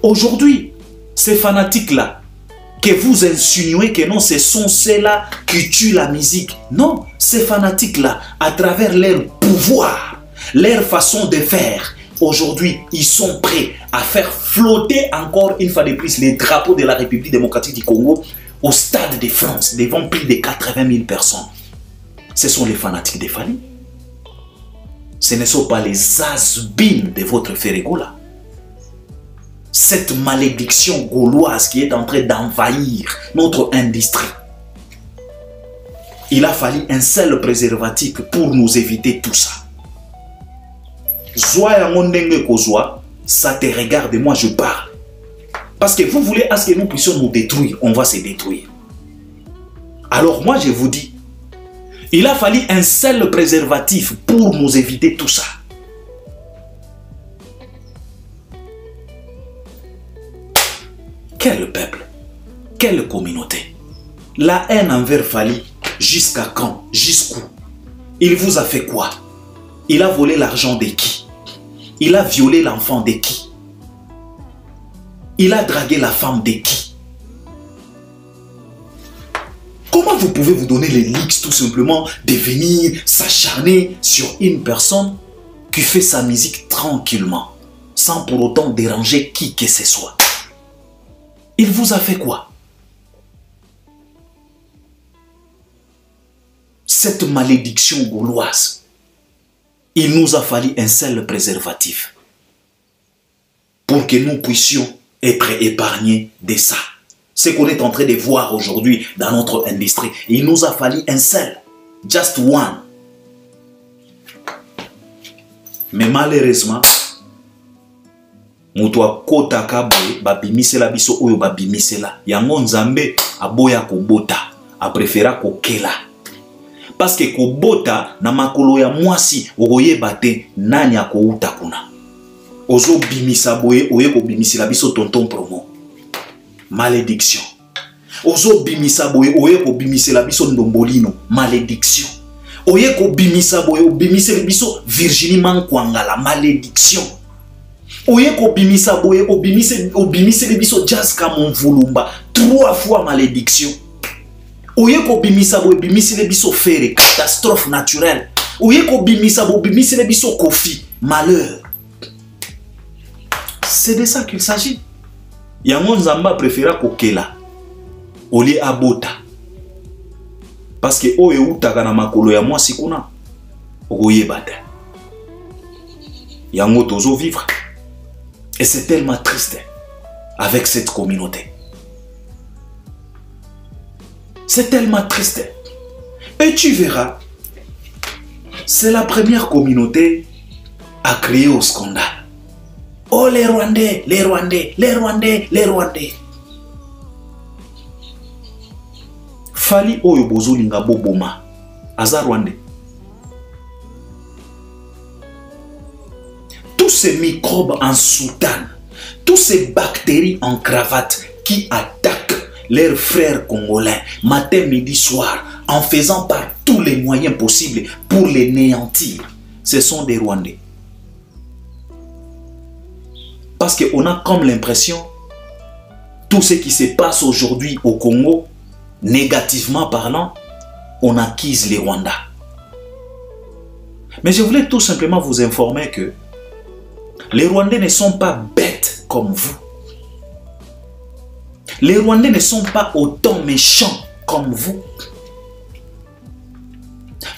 Aujourd'hui, ces fanatiques-là, que vous insinuez que non, ce sont ceux-là qui tuent la musique. Non, ces fanatiques-là, à travers leur pouvoir, leur façon de faire, aujourd'hui, ils sont prêts à faire flotter encore une fois de plus les drapeaux de la République démocratique du Congo au Stade de France, devant plus de 80 000 personnes. Ce sont les fanatiques de Fally. Ce ne sont pas les has-been de votre Ferregola. Cette malédiction gauloise qui est en train d'envahir notre industrie. Il a fallu un seul préservatif pour nous éviter tout ça. Ça te regarde et moi je parle. Parce que vous voulez à ce que nous puissions nous détruire, on va se détruire. Alors moi je vous dis, il a fallu un seul préservatif pour nous éviter tout ça. Quel peuple, quelle communauté. La haine envers Fally, jusqu'à quand, jusqu'où? Il vous a fait quoi? Il a volé l'argent de qui? Il a violé l'enfant de qui? Il a dragué la femme de qui? Comment vous pouvez vous donner les leaks tout simplement de venir s'acharner sur une personne qui fait sa musique tranquillement, sans pour autant déranger qui que ce soit. Il vous a fait quoi? Cette malédiction gauloise, il nous a fallu un seul préservatif pour que nous puissions être épargnés de ça. Ce qu'on est en train de voir aujourd'hui dans notre industrie, il nous a fallu un seul, just one. Mais malheureusement, mutu akotaka boye babimisela biso oyo babimisela yango nzambe aboya kobota apréféra kokela parce que kobota na makolo ya mwasi okoyeba te nani akouta kuna ozo bimisa boye oye kobimisela biso tonton promo malédiction ozo bimisa boye oye kobimisela biso ndombolino malédiction oye kobimisa boye obimisela biso Virginie Mankwangala malédiction oye kobimisa boye obimisela biso Jazz Kamonvulumba 3 fois malédiction oye kobimisa boye obimisela biso Fere catastrophe naturelle oye kobimisa boye obimisela biso Kofi malheur. C'est de ça qu'il s'agit. Yango nzamba préféra kokela oli abota parce que oye utaka na makolo ya mwasi kuna okoyeba te yango tozo vivre. Et c'est tellement triste avec cette communauté. C'est tellement triste. Et tu verras, c'est la première communauté à crier au scandale. Oh les Rwandais, les Rwandais, les Rwandais, les Rwandais. Fali oyo bozolinga boboma aza Rwandais. Tous ces microbes en soutane, tous ces bactéries en cravate qui attaquent leurs frères congolais matin, midi, soir, en faisant par tous les moyens possibles pour les néantir, ce sont des Rwandais. Parce qu'on a comme l'impression, tout ce qui se passe aujourd'hui au Congo, négativement parlant, on accuse les Rwandais. Mais je voulais tout simplement vous informer que les Rwandais ne sont pas bêtes comme vous. Les Rwandais ne sont pas autant méchants comme vous.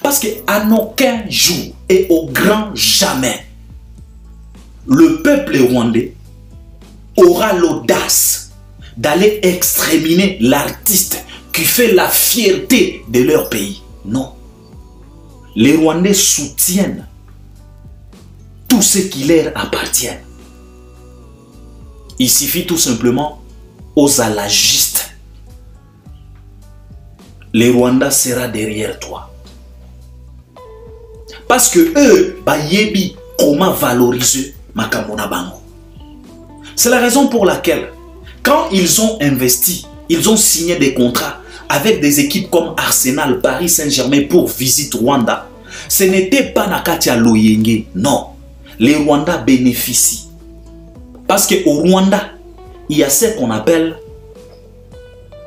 Parce qu'à aucun jour et au grand jamais, le peuple rwandais aura l'audace d'aller exterminer l'artiste qui fait la fierté de leur pays. Non. Les Rwandais soutiennent tout ce qui leur appartient. Il suffit tout simplement aux alagistes. Les Rwandais sera derrière toi. Parce que eux, bayebi comment valoriser Makamona Bango. C'est la raison pour laquelle, quand ils ont investi, ils ont signé des contrats avec des équipes comme Arsenal, Paris Saint-Germain pour Visite Rwanda, ce n'était pas Nakatia Loyenge, non. Les Rwandais bénéficient. Parce qu'au Rwanda, il y a ce qu'on appelle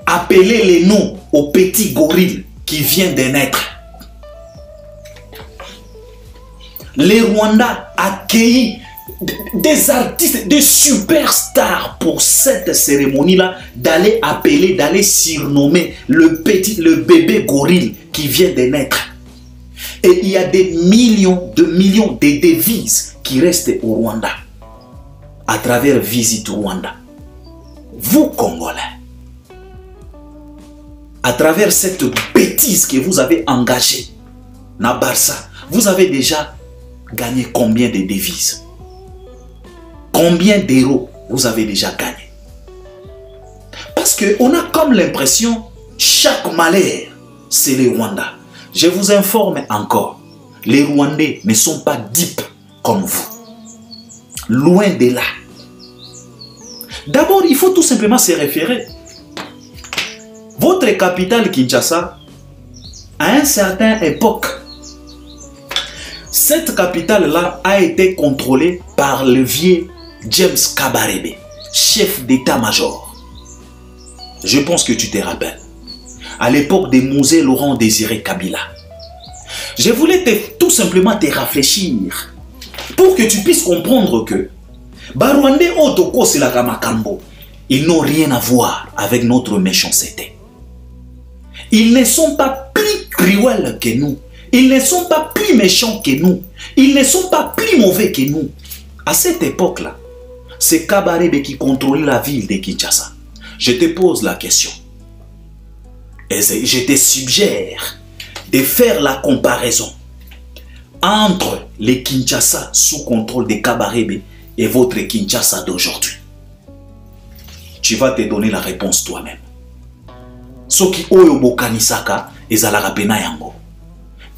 appeler les noms aux petits gorilles qui viennent de naître. Les Rwandais accueillent des artistes, des superstars pour cette cérémonie-là, d'aller appeler, d'aller surnommer le bébé gorille qui vient de naître. Et il y a des millions de devises qui restent au Rwanda à travers Visite Rwanda. Vous, Congolais, à travers cette bêtise que vous avez engagée, na Barça, vous avez déjà gagné combien de devises? Combien d'euros vous avez déjà gagné? Parce qu'on a comme l'impression, chaque malheur, c'est les Rwandais. Je vous informe encore, les Rwandais ne sont pas dupes comme vous. Loin de là. D'abord, il faut tout simplement se référer. Votre capitale Kinshasa, à une certaine époque, cette capitale-là a été contrôlée par le vieux James Kabarebe, chef d'état-major. Je pense que tu te rappelles. À l'époque de Mosé Laurent Désiré Kabila. Je voulais tout simplement te réfléchir Pour que tu puisses comprendre que Barwandais Otoko Selaka Makambo, ils n'ont rien à voir avec notre méchanceté. Ils ne sont pas plus cruels que nous. Ils ne sont pas plus méchants que nous. Ils ne sont pas plus mauvais que nous. À cette époque-là, c'est Kabarebe qui contrôlait la ville de Kinshasa. Je te pose la question. Et je te suggère de faire la comparaison entre les Kinshasa sous contrôle de Kabarebe et votre Kinshasa d'aujourd'hui. Tu vas te donner la réponse toi-même. Soki oyo bokanisaka ezalaka pena yango.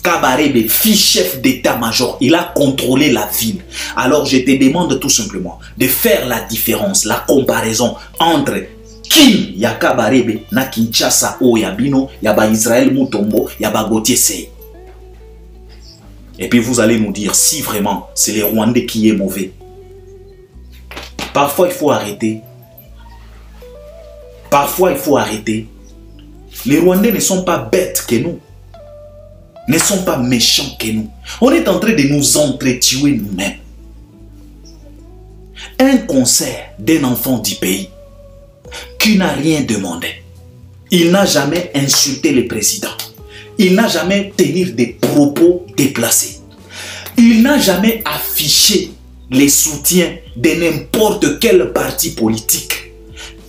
Kabarebe, fils chef d'état-major, il a contrôlé la ville. Alors je te demande tout simplement de faire la différence, la comparaison entre Kim ya Kabarebe na Kinshasa o Yabino, Yaba Israël Mutombo, Yaba Gauthier Sey. Et puis vous allez nous dire si vraiment c'est les Rwandais qui est mauvais. Parfois il faut arrêter. Parfois il faut arrêter. Les Rwandais ne sont pas bêtes que nous. Ne sont pas méchants que nous. On est en train de nous entretuer nous-mêmes. Un concert d'un enfant du pays qui n'a rien demandé. Il n'a jamais insulté le président. Il n'a jamais tenu des propos déplacés. Il n'a jamais affiché les soutiens de n'importe quel parti politique.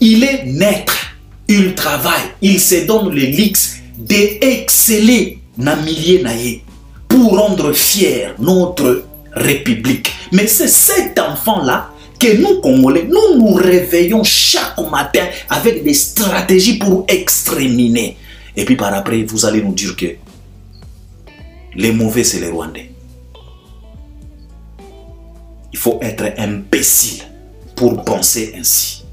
Il est naître, il travaille, il se donne le luxe d'exceller na milieu naïe pour rendre fier notre République. Mais c'est cet enfant-là que nous, Congolais, nous nous réveillons chaque matin avec des stratégies pour exterminer. Et puis par après, vous allez nous dire que les mauvais, c'est les Rwandais. Il faut être imbécile pour penser ainsi.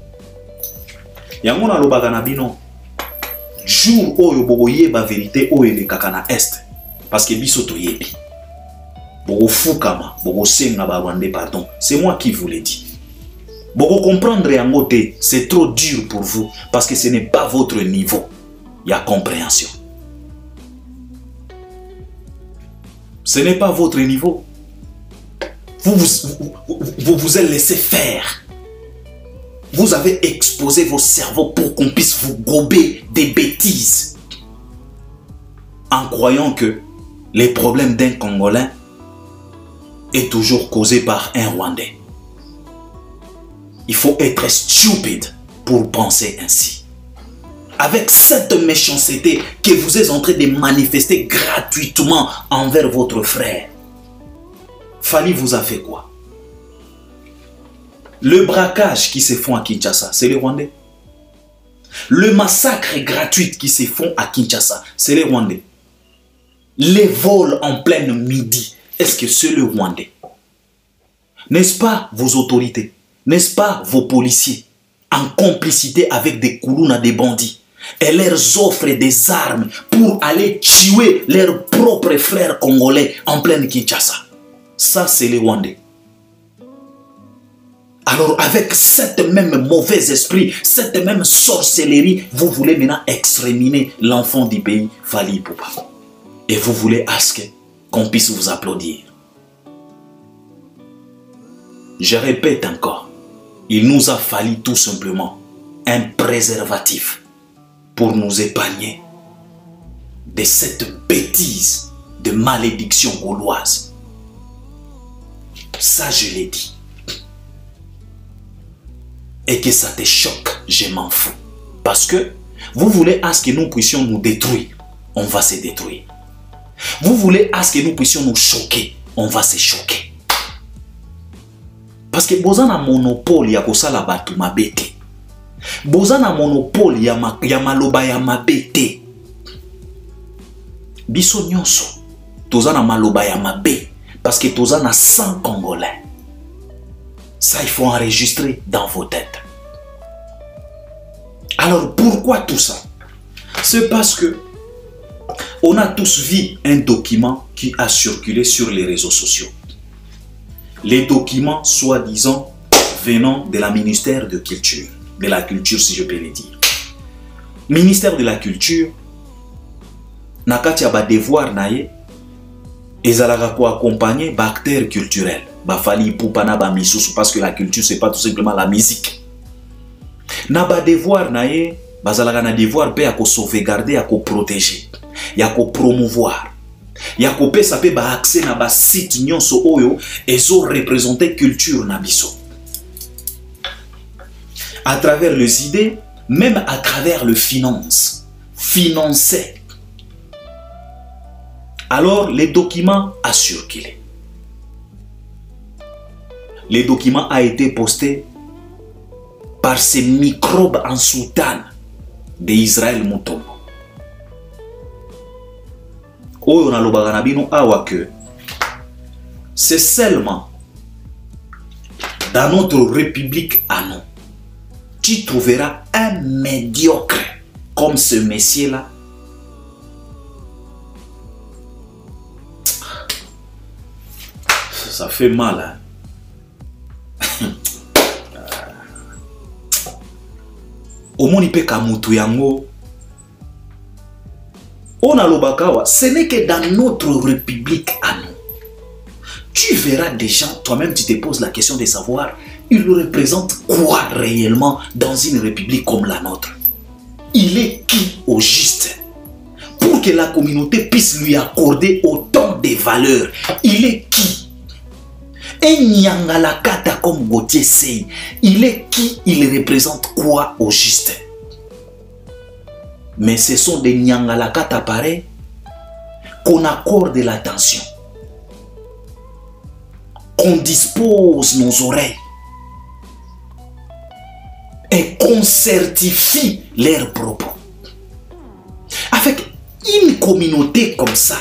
Yangona lobaka na bino. Jour oyo boboye ba vérité oyo le kakana est parce que biso toyebi. Bogo fukama, bogo senga ba Rwandais pardon. C'est moi qui vous l'ai dit. Bogo comprendre yangote, c'est trop dur pour vous parce que ce n'est pas votre niveau. Il y a compréhension. Ce n'est pas votre niveau. Vous vous êtes laissé faire. Vous avez exposé vos cerveaux pour qu'on puisse vous gober des bêtises. En croyant que les problèmes d'un Congolais est toujours causé par un Rwandais. Il faut être stupide pour penser ainsi. Avec cette méchanceté que vous êtes en train de manifester gratuitement envers votre frère, Fali vous a fait quoi? Le braquage qui se font à Kinshasa, c'est les Rwandais. Le massacre gratuit qui se font à Kinshasa, c'est les Rwandais. Les vols en pleine midi, est-ce que c'est le Rwandais? N'est-ce pas vos autorités? N'est-ce pas vos policiers en complicité avec des Koulouna, des bandits? Et leur offrent des armes pour aller tuer leurs propres frères congolais en pleine Kinshasa. Ça, c'est les Rwandais. Alors, avec cette même mauvais esprit, cette même sorcellerie, vous voulez maintenant exterminer l'enfant du pays, Fali Poupa. Et vous voulez à ce qu'on puisse vous applaudir. Je répète encore, il nous a fallu tout simplement un préservatif pour nous épargner de cette bêtise de malédiction gauloise. Ça, je l'ai dit. Et que ça te choque, je m'en fous. Parce que vous voulez à ce que nous puissions nous détruire, on va se détruire. Vous voulez à ce que nous puissions nous choquer, on va se choquer. Parce que bozana monopole ya kosala batu mabete. Bozana monopole ya maloba ya mabete. Biso nyonso, tozana maloba ya mabe. Parce que tozana 100 Congolais. Ça, il faut enregistrer dans vos têtes. Alors, pourquoi tout ça? C'est parce que on a tous vu un document qui a circulé sur les réseaux sociaux. Les documents, soi-disant, venant de la ministère de Culture. De la Culture, si je peux le dire. Ministère de la Culture, nakati ya ba devoir naye, ezalaka ko accompagner bactères culturels. Bafali poupana ba misusu parce que la culture c'est pas tout simplement la musique. Na ba devoir na ye bazalaka na devoir pe ya ko sauvegarder, ya ko protéger, ya ko promouvoir. Ya ko pesa pe ba accès na ba site nyonso oyo ezo représenter culture na biso. À travers les idées, même à travers le finance, financer. Alors, les documents a circulé. Les documents a été posté par ces microbes en soutane d'Israël Mutombo. Oyo na lobaka na bino awa que c'est seulement dans notre république à nous tu trouveras un médiocre comme ce monsieur-là. Ça fait mal, hein? Omonipe kamutu yango. On a l'obakawa. Ce n'est que dans notre république à nous. Tu verras des gens, toi-même tu te poses la question de savoir, il représente quoi réellement dans une république comme la nôtre? Il est qui au juste? Pour que la communauté puisse lui accorder autant de valeurs, il est qui? Et Nyangalakata comme Gauthier Sey, il est qui? Il représente quoi au juste? Mais ce sont des Nyangalakata pareils qu'on accorde l'attention, qu'on dispose nos oreilles et qu'on certifie leurs propos. Avec une communauté comme ça,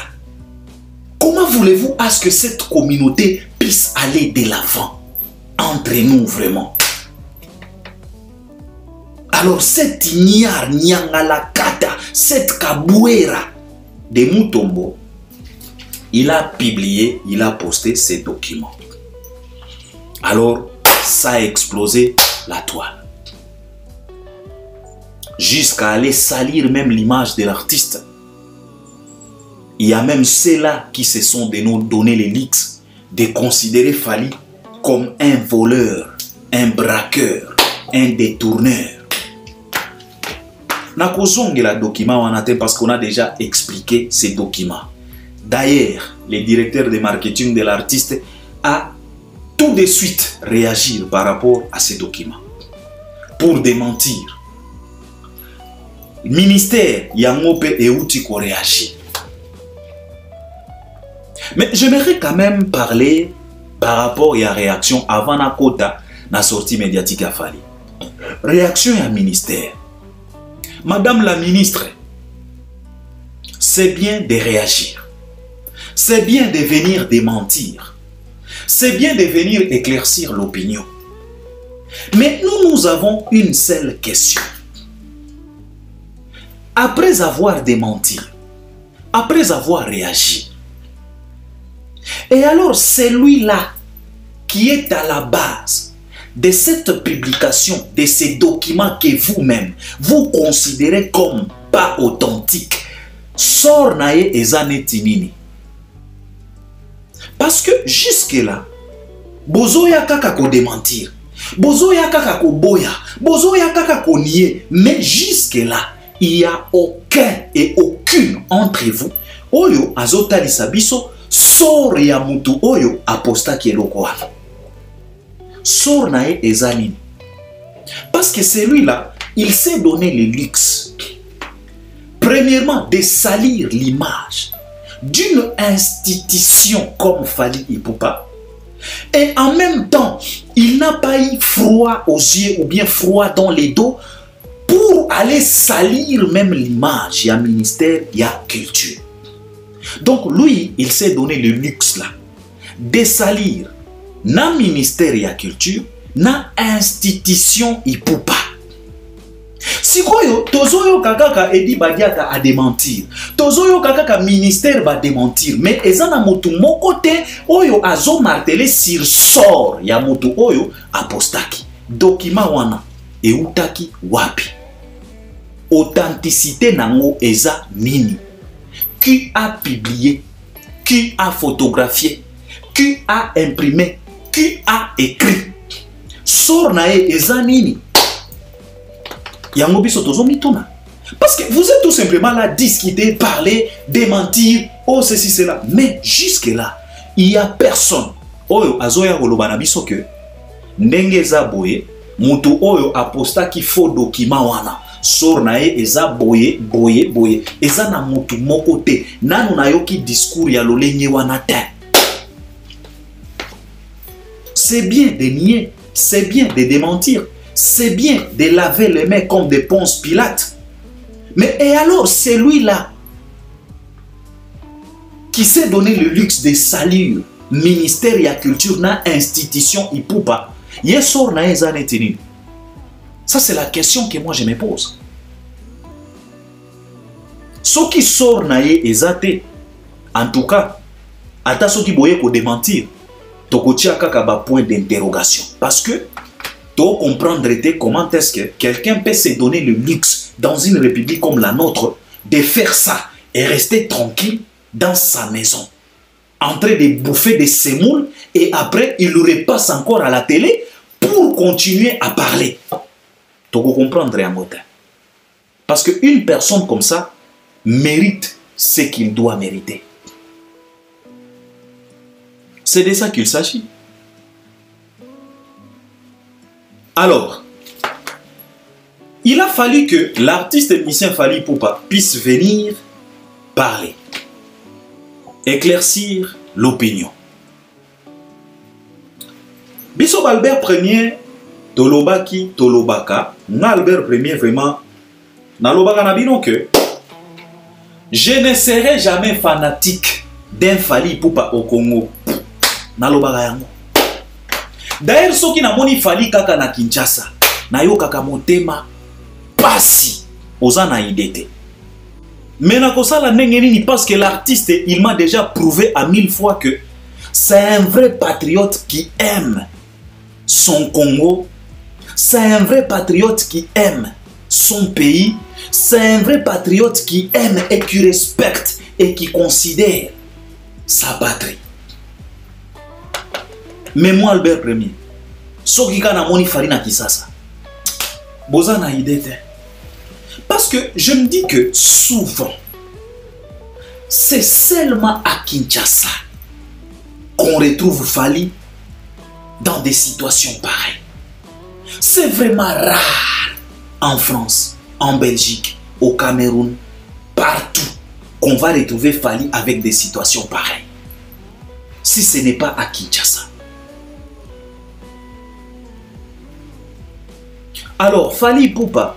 comment voulez-vous à ce que cette communauté puisse aller de l'avant entre nous vraiment? Alors cette Nyangalakata, cette Kabouera de Mutombo, il a publié, il a posté ces documents. Alors ça a explosé la toile. Jusqu'à aller salir même l'image de l'artiste. Il y a même ceux-là qui se sont donné les leaks de considérer Fally comme un voleur, un braqueur, un détourneur. Nakozonge la document on atteint parce qu'on a déjà expliqué ces documents. D'ailleurs, le directeur de marketing de l'artiste a tout de suite réagi par rapport à ces documents pour démentir. Le ministère Yangope et Outiko réagit. Mais j'aimerais quand même parler par rapport à la réaction avant la quota na sortie médiatique à Fally. Réaction à ministère. Madame la ministre, c'est bien de réagir. C'est bien de venir démentir. C'est bien de venir éclaircir l'opinion. Mais nous avons une seule question. Après avoir démenti, après avoir réagi, et alors celui-là qui est à la base de cette publication, de ces documents que vous-même, vous considérez comme pas authentiques, sort nae ezanetinini. Parce que jusque-là, bozoya kaka ko démentir, bozoya kaka ko boya, bozoya kaka ko nier, mais jusque-là, il n'y a aucun et aucune entre vous. Oyo azotali sabiso, sort ya mutu oyo aposta kieloko wana. Sort nae ezanini. Parce que celui-là, il s'est donné le luxe. Premièrement, de salir l'image d'une institution comme Fally Ipupa. Et en même temps, il n'a pas eu froid aux yeux ou bien froid dans les dos pour aller salir même l'image. Il y a ministère, il y a culture. Donc lui, il s'est donné le luxe là de salir na ministère, il y a culture, na institution Ipupa. Si koyo tozoyo kakaka edi badiaka a démentir, tozoyo kakaka ministère va démentir, mais ezana motu moko te oyo azo marteler sur sort ya motu oyo apostaki. Document wana e utaki wapi? Authenticité nango eza nini? Qui a publié? qui a photographié, qui a imprimé, qui a écrit. Sor nae ezanini. Yango biso tozo mituna. Parce que vous êtes tout simplement là, discuter, parler, démentir, oh ceci, cela. Mais jusque-là, il n'y a personne. Oyo azoya kolobana biso que ndenge eza boye, mutu oyo aposta ki faux document wana. Sor nae eza boye, boye, boye. Eza na mutu moko te. Nanu na yo ki discours ya lolenye wana te. C'est bien de nier, c'est bien de démentir, c'est bien de laver les mains comme des Ponce Pilate. Mais et alors, celui-là qui s'est donné le luxe de salir ministère et la culture na institution Ipupa, yesor na ezanetini. Ça c'est la question que moi je me pose. Ce qui sort na ezate, en tout cas, ata ce qui boye ko démentir, tokotia kaka ba point d'interrogation. Parce que tu comprendre comment est-ce que quelqu'un peut se donner le luxe dans une république comme la nôtre de faire ça et rester tranquille dans sa maison, en train de bouffer des semoules et après il repasse encore à la télé pour continuer à parler. Tu comprendre un mot. Parce qu'une personne comme ça mérite ce qu'il doit mériter. C'est de ça qu'il s'agit. Alors, il a fallu que l'artiste musicien Fally Ipupa puisse venir parler, éclaircir l'opinion. Biso Albert Premier, Tolobaki, Tolobaka, Albert Premier vraiment, Nalobaka Nabino que je ne serai jamais fanatique d'un Fally Ipupa au Congo. Nalobaka yango. D'ailleurs, ceux qui n'ont pas Fally kaka na Kinshasa, na yo kaka motema pasi ozana idete. Mais na kosala nengeni parce que l'artiste, il m'a déjà prouvé à 1000 fois que c'est un vrai patriote qui aime son Congo, c'est un vrai patriote qui aime son pays, c'est un vrai patriote qui aime et qui respecte et qui considère sa patrie. Mais moi, Albert Premier, ce qui a moni Fally na Kisasa, bozana idete. Parce que je me dis que souvent, c'est seulement à Kinshasa qu'on retrouve Fally dans des situations pareilles. C'est vraiment rare en France, en Belgique, au Cameroun, partout qu'on va retrouver Fally avec des situations pareilles. Si ce n'est pas à Kinshasa. Alors, Fally Ipupa,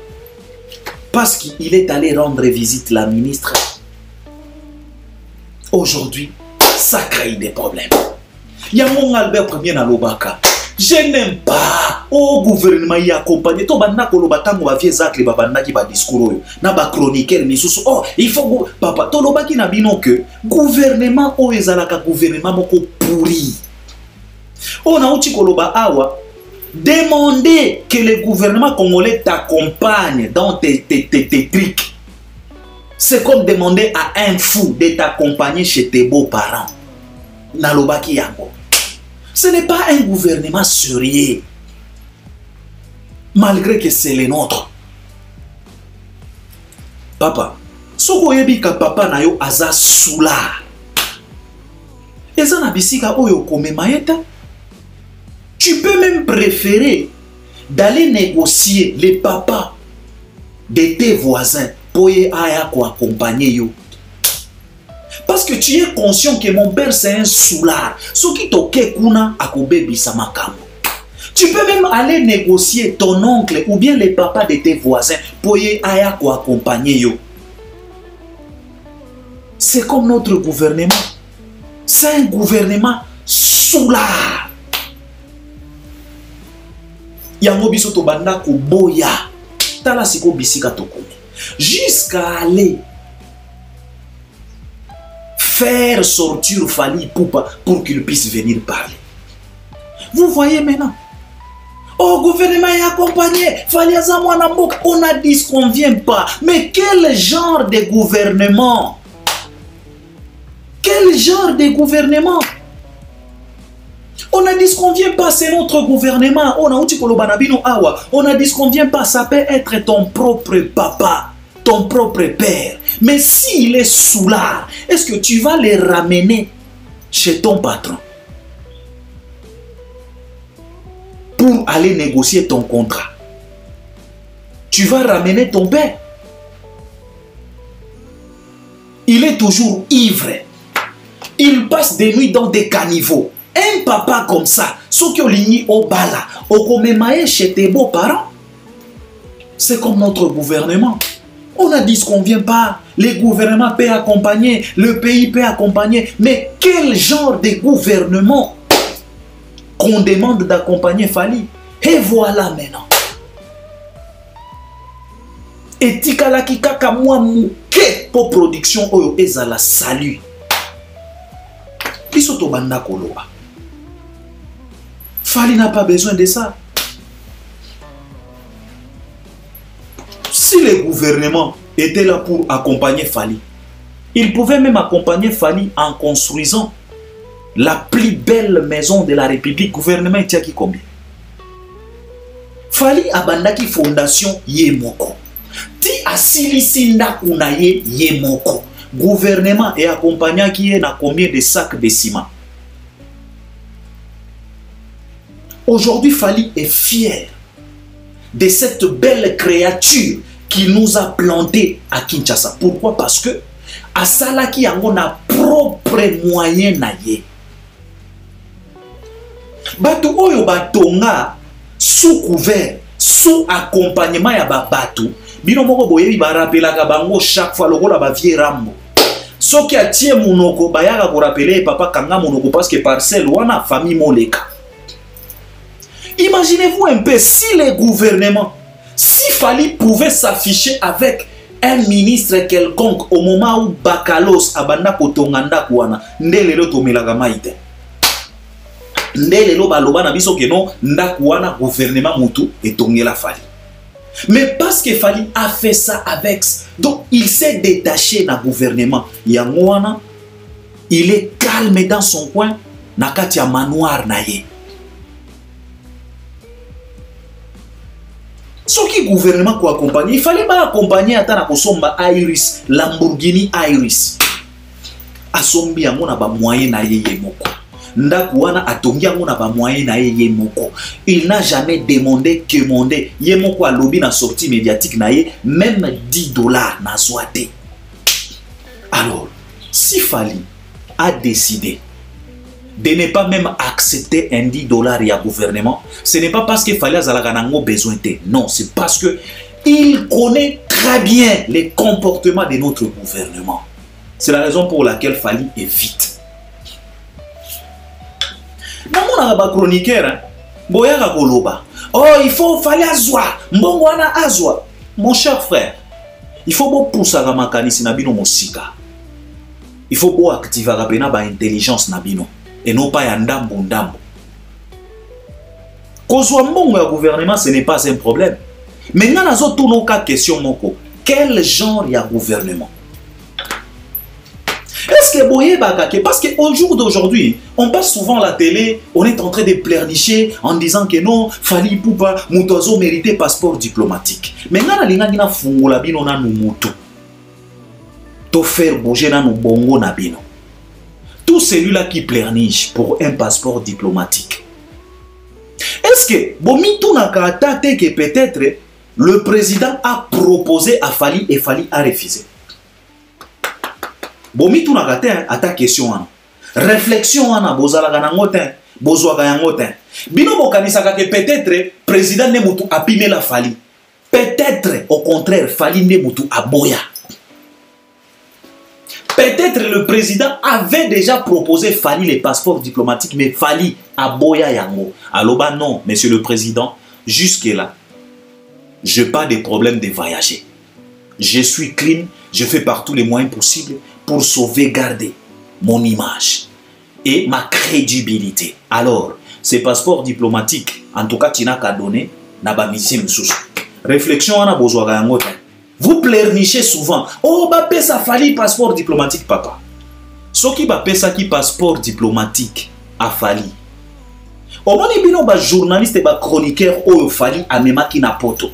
parce qu'il est allé rendre visite à la ministre, aujourd'hui, ça crée des problèmes. Il y a mon Albert Premier na Lobaka. Je n'aime pas au gouvernement y accompagner. To banda ko lobatango ba vie zakle ba banda ki ba discours na ba chroniqueur misusu. Oh, il faut papa to lobaki na bino que gouvernement o ezalaka gouvernement moko pourri. On a uti ko loba awa. Demander que le gouvernement congolais t'accompagne dans tes trucs. C'est comme demander à un fou de t'accompagner chez tes beaux-parents. Nalobaki yango. Ce n'est pas un gouvernement sérieux. Malgré que c'est le nôtre. Papa, soko yebi ka papa na yo aza soula. Eza na bisika oyo kome mayeta. Tu peux même préférer d'aller négocier les papas de tes voisins pour y accompagner yo. Parce que tu es conscient que mon père c'est un soulard. Ce qui toque kuna akobebi samakam. Tu peux même aller négocier ton oncle ou bien les papas de tes voisins pour y accompagner yo. C'est comme notre gouvernement. C'est un gouvernement soulard. Yango biso to banda ko boya tala siko bisika to komi jusqu'à aller faire sortir Fally Ipupa pour qu'il puisse venir parler. Vous voyez maintenant. Oh, gouvernement est accompagné. Fally Azamwana Mbok, on a dit ce qu'on ne vient pas. Mais quel genre de gouvernement? Quel genre de gouvernement? On a dit ce qu'on vient pas, c'est notre gouvernement. On a dit ce qu'on vient pas, ça peut être ton propre papa, ton propre père. Mais s'il est soulard, est-ce que tu vas les ramener chez ton patron pour aller négocier ton contrat? Tu vas ramener ton père. Il est toujours ivre. Il passe des nuits dans des caniveaux. Un papa comme ça, ceux qui ont ligné au bala, au commémaé chez tes beaux-parents, c'est comme notre gouvernement. On a dit ce qu'on vient pas. Les gouvernements peuvent accompagner, le pays peut accompagner. Mais quel genre de gouvernement qu'on demande d'accompagner Fally? Et voilà maintenant. Et tikalaki kaka mwa mouke pour production oyo ezala salut. Biso to banda koloba. Fally n'a pas besoin de ça. Si le gouvernement était là pour accompagner Fally, il pouvait même accompagner Fally en construisant la plus belle maison de la République. Gouvernement était qui combien? Fally abandaki fondation Yemoko. Ti asilisi ndaku na Yemoko. Gouvernement et accompagnant qui est na combien de sacs de ciment? Aujourd'hui, Fally est fier de cette belle créature qui nous a planté à Kinshasa. Pourquoi? Parce que à Salaki, on a propre moyen na ye. Batu oyo batonga sous couvert, sous accompagnement ya babatu. Bino moko boyebi ba rappelaka bango chaque fois lokola ba vie rambo. Soki atie munoko bayaka ko rappeler papa kanga munoko parce que parcelle wana famille moleka. Imaginez-vous un peu si les gouvernements, si Fally pouvait s'afficher avec un ministre quelconque au moment où Bakalos abanda kotonganda kwana ndelelo tomelaka maite. Ndelelo baloba na biso keno ndakwana gouvernement mutu etongela Fally. Mais parce que Fally a fait ça avec, donc il s'est détaché d'un gouvernement. Yangwana, il est calme dans son coin, nakatia manoir naye. Ce qui gouvernement quoi accompagner, il fallait pas accompagner à ta kosomba Iris, Lamborghini Iris. Asombi yango na ba moyen na ye moko. Ndakuana atongi yango na ba moyen na ye moko. Il n'a jamais demandé que monde ye moko a lobby na sortie médiatique na ye même $10 na soite. Alors, si Fally a décidé de ne pas même accepter un $10 et à gouvernement, ce n'est pas parce que Fally a besoin de. Non, c'est parce que il connaît très bien les comportements de notre gouvernement. C'est la raison pour laquelle Fally évite. Dans mon chroniqueur, boyaka koloba. Oh, il faut Fally azwa, mbongwana azwa. Mon cher frère, il faut beau pousser à makanisi na bino mosika. Il faut beau activer la intelligence na bino. Et non pas un ndambo ndambo. Qu'on soit bon au gouvernement, ce n'est pas un problème. Maintenant, nous avons tout cas question moko. Quel genre y a gouvernement? Est-ce que boye bagake? Parce qu'au jour d'aujourd'hui, on passe souvent à la télé, on est en train de pleurnicher en disant que non, Fally Ipupa, Mutozo mérité passeport diplomatique. Maintenant, on a fungula bino na numuto. To faire bouger na nu bongo na bino. Tout celui-là qui pleurniche pour un passeport diplomatique. Est-ce que Bomitou n'a qu'à tâter que peut-être le président a proposé à Fally et Fally a refusé? Bomitou n'a qu'à à ta question. Réflexion à bozala ganangotin, bozwa ganangotin. Bino bokanisa que peut-être président ne mutu a pimé la Fally. Peut-être au contraire Fally ne mutu a boya. Peut-être le président avait déjà proposé Fally les passeports diplomatiques, mais Fally a boya yango. Alors bah non, monsieur le président, jusque-là, je n'ai pas de problème de voyager. Je suis clean, je fais par tous les moyens possibles pour sauvegarder mon image et ma crédibilité. Alors, ces passeports diplomatiques, en tout cas, tu n'as qu'à donner, n'a pas mis sous. Réflexion, on a besoin d'un autre. Vous pleurnichez souvent. Oh, bah, ça Fally passeport diplomatique, papa. Soki ba pesa ki passeport diplomatique a Fali. Omoni bino ba journaliste et ba chroniqueur oyo Fali amemaki na poto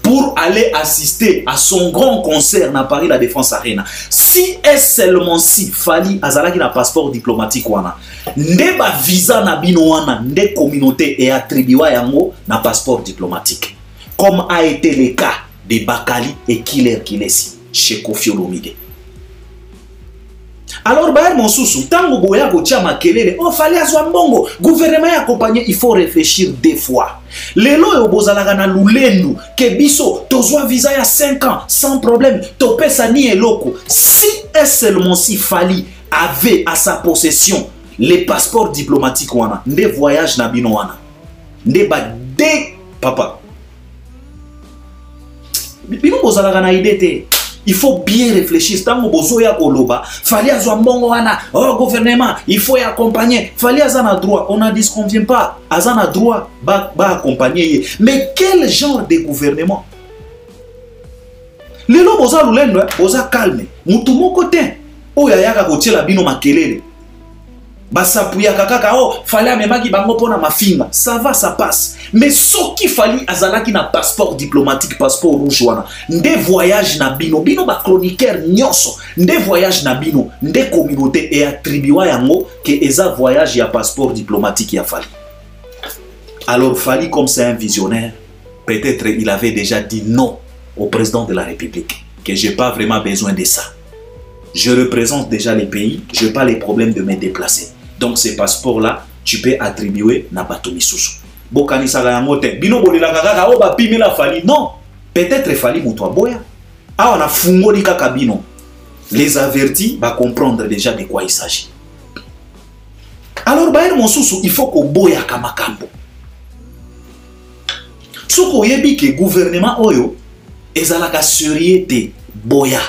pour aller assister à son grand concert na Paris La Défense Arena. Si est seulement si Fali azalaki na passeport diplomatique wana, nde ba visa na bino wana, nde communauté et attribuwa yango na passeport diplomatique. Comme a été le cas de Bakali et Killer Kilesi chez Kofi Olomide. Alors, mon sousou, tango boya gotia makelele, oh fallait azwa mbongo, gouvernement y accompagner, il faut réfléchir deux fois. Lelo yo bozalaka na lulendu, ke biso, tozwa visa ya 5 ans, sans problème, topesa ni eloko. Si est seulement si Fali avait à sa possession les passeports diplomatiques wana, nde voyage na bino wana, nde ba de papa. Bino bozalaka na idée te. Il faut bien réfléchir. Tango bozo ya koloba, fallait azwa mbongo wana, oh gouvernement, il faut y accompagner. Fallait azana droit, on n'en disconvient pas. Azana droit, ba accompagner. Mais quel genre de gouvernement? Lelo boza lulendo, boza calme. Mutu moko te. Oya yaka kotiela bino makelele. Basapuya kaka oh fallait amemaki bango pona mafinga. Ça va, ça passe. Mais ce qui fallait azalaki na passeport diplomatique, passeport rouge wana, nde voyage na bino, bino ba chroniqueur nyonso, nde voyage na bino, nde communauté et attribuwa yango que eza voyage ya passeport diplomatique ya Fali. Alors Fali, comme c'est un visionnaire, peut-être il avait déjà dit non au président de la République, que j'ai pas vraiment besoin de ça. Je représente déjà les pays, je n'ai pas les problèmes de me déplacer. Donc ces passeports-là, tu peux attribuer na bato misusu. Bokanisa la yangote, bino bolela kaka o ba pimela Fali. Non, peut-être Fali muto boya. Ah on a fungoli kaka bino. Les avertis va comprendre déjà de quoi il s'agit. Alors baer mon sousou, il faut ko boya kamakambo. Soko yebi ke gouvernement oyo ezalaka sérieux boya.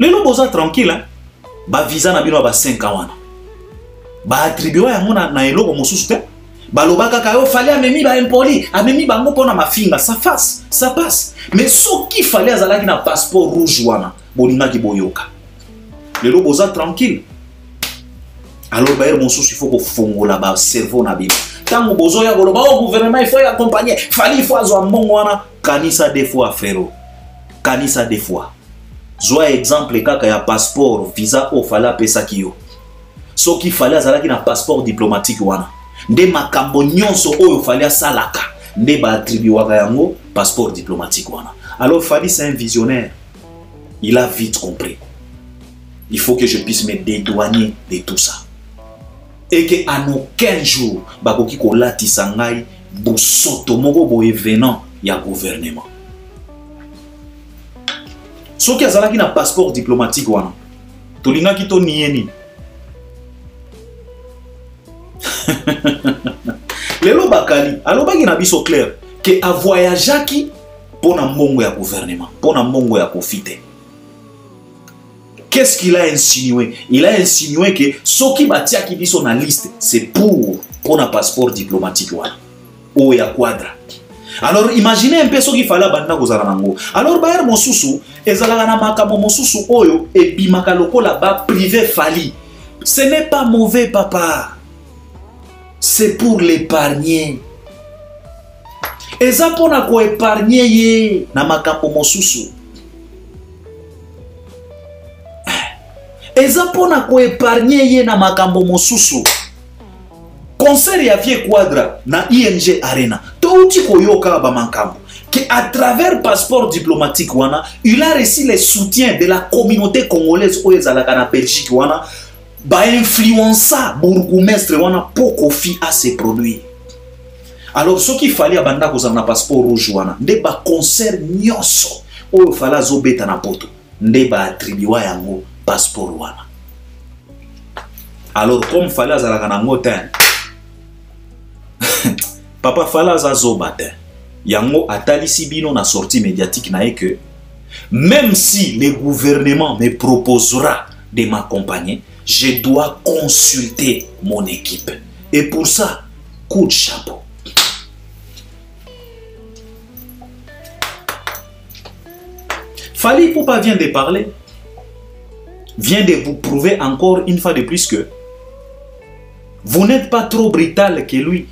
Lelo boza tranquille hein. Ba visa na bino ba 5 ans wana. Ba attribuwa yango na eloko mosusu te. Ba lobaka ka yo fallait amemi ba impoli, amemi bango pona mafinga, ça passe. Mais ce qui fallait azalaki na passeport rouge wana, bolinga ki boyoka. Lelo boza tranquille. Alors ba mosusu il faut ko fongola ba cerveau na bino. Tango bozo ya goloba au gouvernement il faut y accompagner, fallait il faut azwa mbongo wana, kanisa des fois frérot. Kanisa des fois. Zwa exemple kaka ya passeport visa o fala pesa kiyo. So ki fallait azalaki na passeport diplomatique wana. Nde makambo nyonso oyo fallait salaka. Nde ba attribuwaka yango passeport diplomatique wana. Alors Fali c'est un visionnaire. Il a vite compris. Il faut que je puisse me dédouaner de tout ça. Et que en aucun jour bakoki kolatisa ngai bosoto moko boye venant ya gouvernement. Ce qui a un passeport diplomatique, tolinga ki to nieni. Lelo Bakali, alobaki na biso clair que a voyageaki pona mbongo ya gouvernement, pona mbongo ya profiter. Qu'est-ce qu'il a insinué? Il a insinué que ce qui batiaki biso na liste, c'est pour un passeport diplomatique ou ya quadra. Alors imaginez un peu ce qu'il fallait banda kozala nango. Alors baer mosusu ezalaka na makambo mosusu oyo et bimaka lokola ba privé Fali. Ce n'est pas mauvais papa. C'est pour l'épargner. Eza pona ko épargner ye na makambo mosusu. Eza pona ko épargner ye na makambo mosusu. Concert ya vie quadra na ING Arena. Touti koyoka ba mankambo. Que à travers passeport diplomatique wana, il a reçu le soutien de la communauté congolaise au ezalaka na Belgique wana, ba influença bourgmestre wana pour Kofi à ses produits. Alors ce qu'il fallait abanda kozala na passeport rouge wana, nde ba concert nyonso o fala zobeta na poto, nde ba attribuwa yango passeport wana. Alors comme fallait azalaka na ngotin, papa fala za zobate. Yango atalisi bino na sortie médiatique na que même si le gouvernement me proposera de m'accompagner, je dois consulter mon équipe. Et pour ça, coup de chapeau. Fali Poupa vient de parler. vient de vous prouver encore une fois de plus que vous n'êtes pas trop brutal que lui.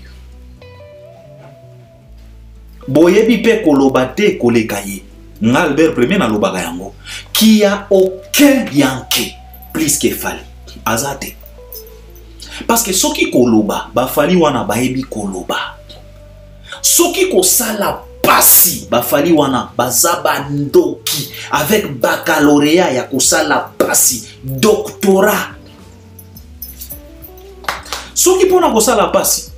Boyebi pe kolobate kolekaye. Albert Premier na lobaka yango. Qui a aucun yanké plus que Fally. Azate. Parce que soki koloba, ba Fally wana bayebi koloba. Soki ko sala pasi, ba Fally wana bazaba ndoki avec baccalauréat ya ko sala pasi, doctorat. Soki pona ko sala pasi,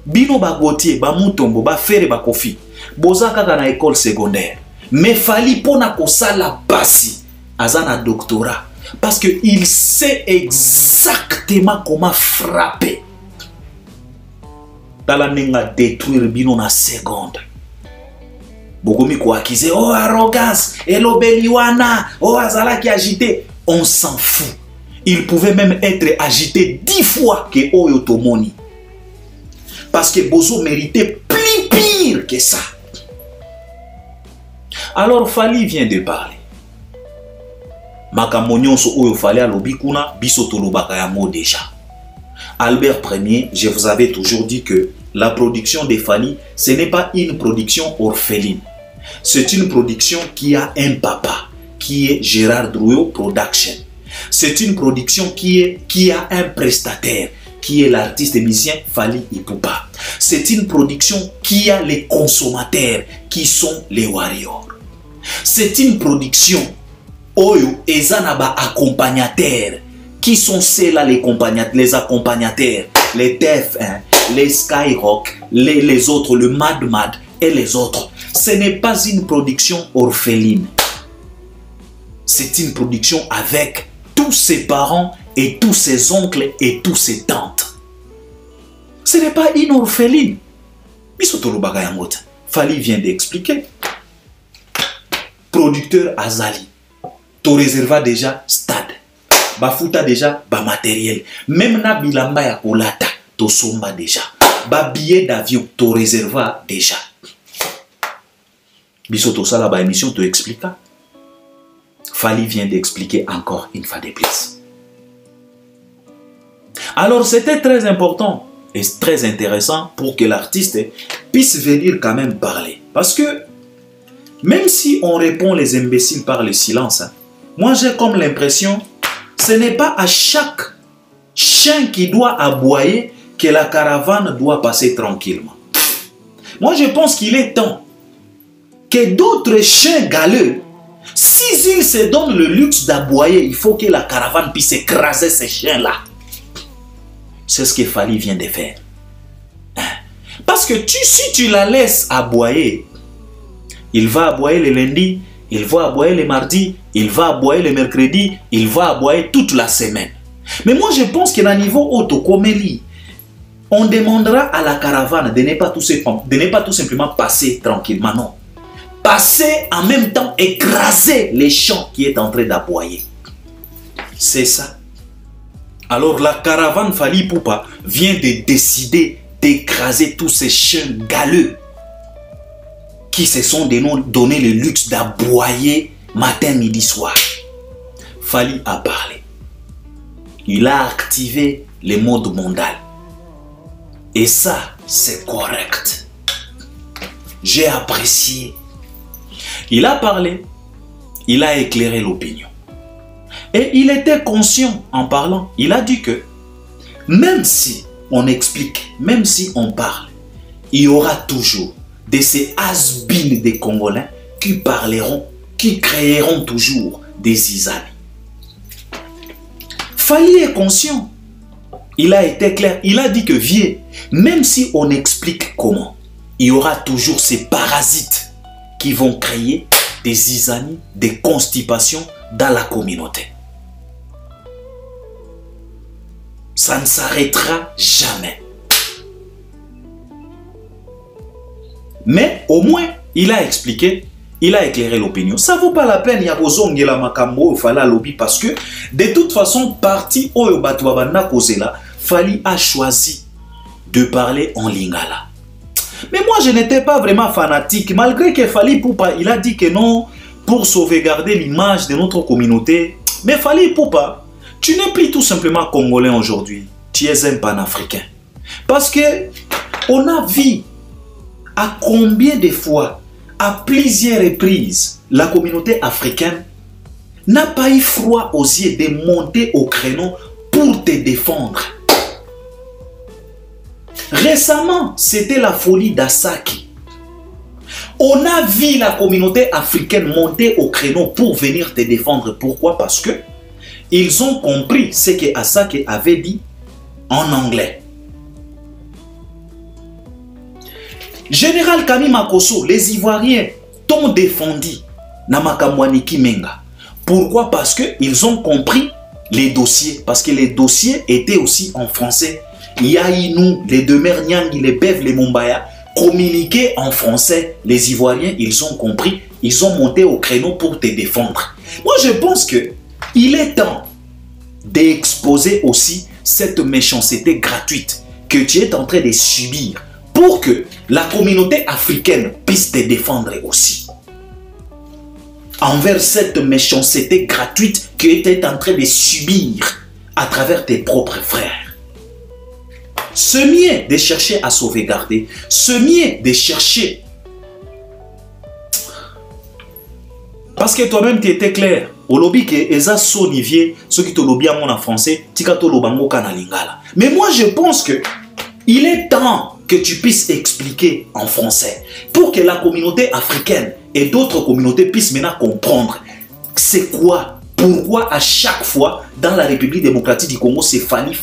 bino ba Gauthier, ba Mutombo, ba Fere, ba Kofi, boza kaka na école secondaire. Mais Fally pona ko sala pasi, azana doctorat. Parce qu'il sait exactement comment frapper. Talanenga détruire bino na seconde. Bokomi ko accuser, oh arrogance, elobeliwana, oh azala qui agité. On s'en fout. Il pouvait même être agité 10 fois que Oyotomoni. Parce que Bozo méritait plus pire que ça. Alors Fally vient de parler. Makamonyon so Oyo Fally alobi kuna biso tolobaka yango déjà. Albert Premier, je vous avais toujours dit que la production de Fally, ce n'est pas une production orpheline. C'est une production qui a un papa, qui est Gérard Drouot Production. C'est une production qui a un prestataire, qui est l'artiste et musicien Fally Ipupa. C'est une production qui a les consommateurs, qui sont les warriors. C'est une production Oyo Ezanaba accompagnateurs, qui sont ceux-là les accompagnateurs, les TF1, les Skyrock, les autres, le Mad Mad et les autres. Ce n'est pas une production orpheline. C'est une production avec tous ses parents et tous ses oncles et tous ses tantes. Ce n'est pas une orpheline. Fally vient d'expliquer. Producteur Azali. To réserva déjà stade. Bafuta déjà ba matériel. Même na bilamba ya kolata to somba déjà. Ba billet d'avion to réserva déjà. Biso to sala ba émission to explica. Fally vient d'expliquer encore une fois de plus. Alors c'était très important et très intéressant pour que l'artiste puisse venir quand même parler. Parce que même si on répond les imbéciles par le silence, moi j'ai comme l'impression ce n'est pas à chaque chien qui doit aboyer que la caravane doit passer tranquillement. Moi je pense qu'il est temps que d'autres chiens galeux, s'ils se donnent le luxe d'aboyer, il faut que la caravane puisse écraser ces chiens-là. C'est ce que Fally vient de faire. Parce que si tu la laisses aboyer, il va aboyer le lundi, il va aboyer le mardi, il va aboyer le mercredi, il va aboyer toute la semaine. Mais moi je pense qu'à un niveau autocomélie, on demandera à la caravane de ne pas tout simplement passer tranquillement, non. Passer en même temps, écraser les champs qui est en train d'aboyer. C'est ça. Alors la caravane Fally Ipupa vient de décider d'écraser tous ces chiens galeux qui se sont donné le luxe d'aboyer matin, midi, soir. Fally a parlé. Il a activé le mode mondial. Et ça, c'est correct. J'ai apprécié. Il a parlé. Il a éclairé l'opinion. Et il était conscient en parlant. Il a dit que même si on explique, même si on parle, il y aura toujours de ces has-been des Congolais qui parleront, qui créeront toujours des zizani. Fally est conscient. Il a été clair. Il a dit que vieux, même si on explique comment, il y aura toujours ces parasites qui vont créer des zizani, des constipations dans la communauté. Ça ne s'arrêtera jamais. Mais au moins, il a expliqué, il a éclairé l'opinion. Ça ne vaut pas la peine, il y a bozongela makambo, Fally lobby, parce que de toute façon, parti oyo batouabana kozela, Fally a choisi de parler en lingala. Mais moi, je n'étais pas vraiment fanatique, malgré que Fally Ipupa, il a dit que non, pour sauvegarder l'image de notre communauté, Mais Fally Ipupa, tu n'es plus tout simplement congolais aujourd'hui. Tu es un panafricain. Parce que on a vu à combien de fois, à plusieurs reprises, la communauté africaine n'a pas eu froid aux yeux de monter au créneau pour te défendre. Récemment, c'était la folie d'Asaki. On a vu la communauté africaine monter au créneau pour venir te défendre. Pourquoi? Parce que ils ont compris ce que Asaki avait dit en anglais. Général Kami Makosso, les Ivoiriens t'ont défendu Namakamwani Kimenga. Pourquoi? Parce qu'ils ont compris les dossiers. Parce que les dossiers étaient aussi en français. Yaïnou, les Demer Nyangi, les Bev, les Mumbaya, communiquaient en français. Les Ivoiriens, ils ont compris. Ils ont monté au créneau pour te défendre. Moi, je pense qu'il est temps d'exposer aussi cette méchanceté gratuite que tu es en train de subir pour que la communauté africaine puisse te défendre aussi. Envers cette méchanceté gratuite que tu es en train de subir à travers tes propres frères. Ce mieux de chercher à sauvegarder, ce mieux de chercher. Parce que toi-même tu étais clair. Au lobby que eza sonivier, ceux qui te lobby en français, tika to lobango kana lingala. Mais moi je pense que il est temps que tu puisses expliquer en français pour que la communauté africaine et d'autres communautés puissent maintenant comprendre c'est quoi, pourquoi à chaque fois dans la République démocratique du Congo c'est Fally.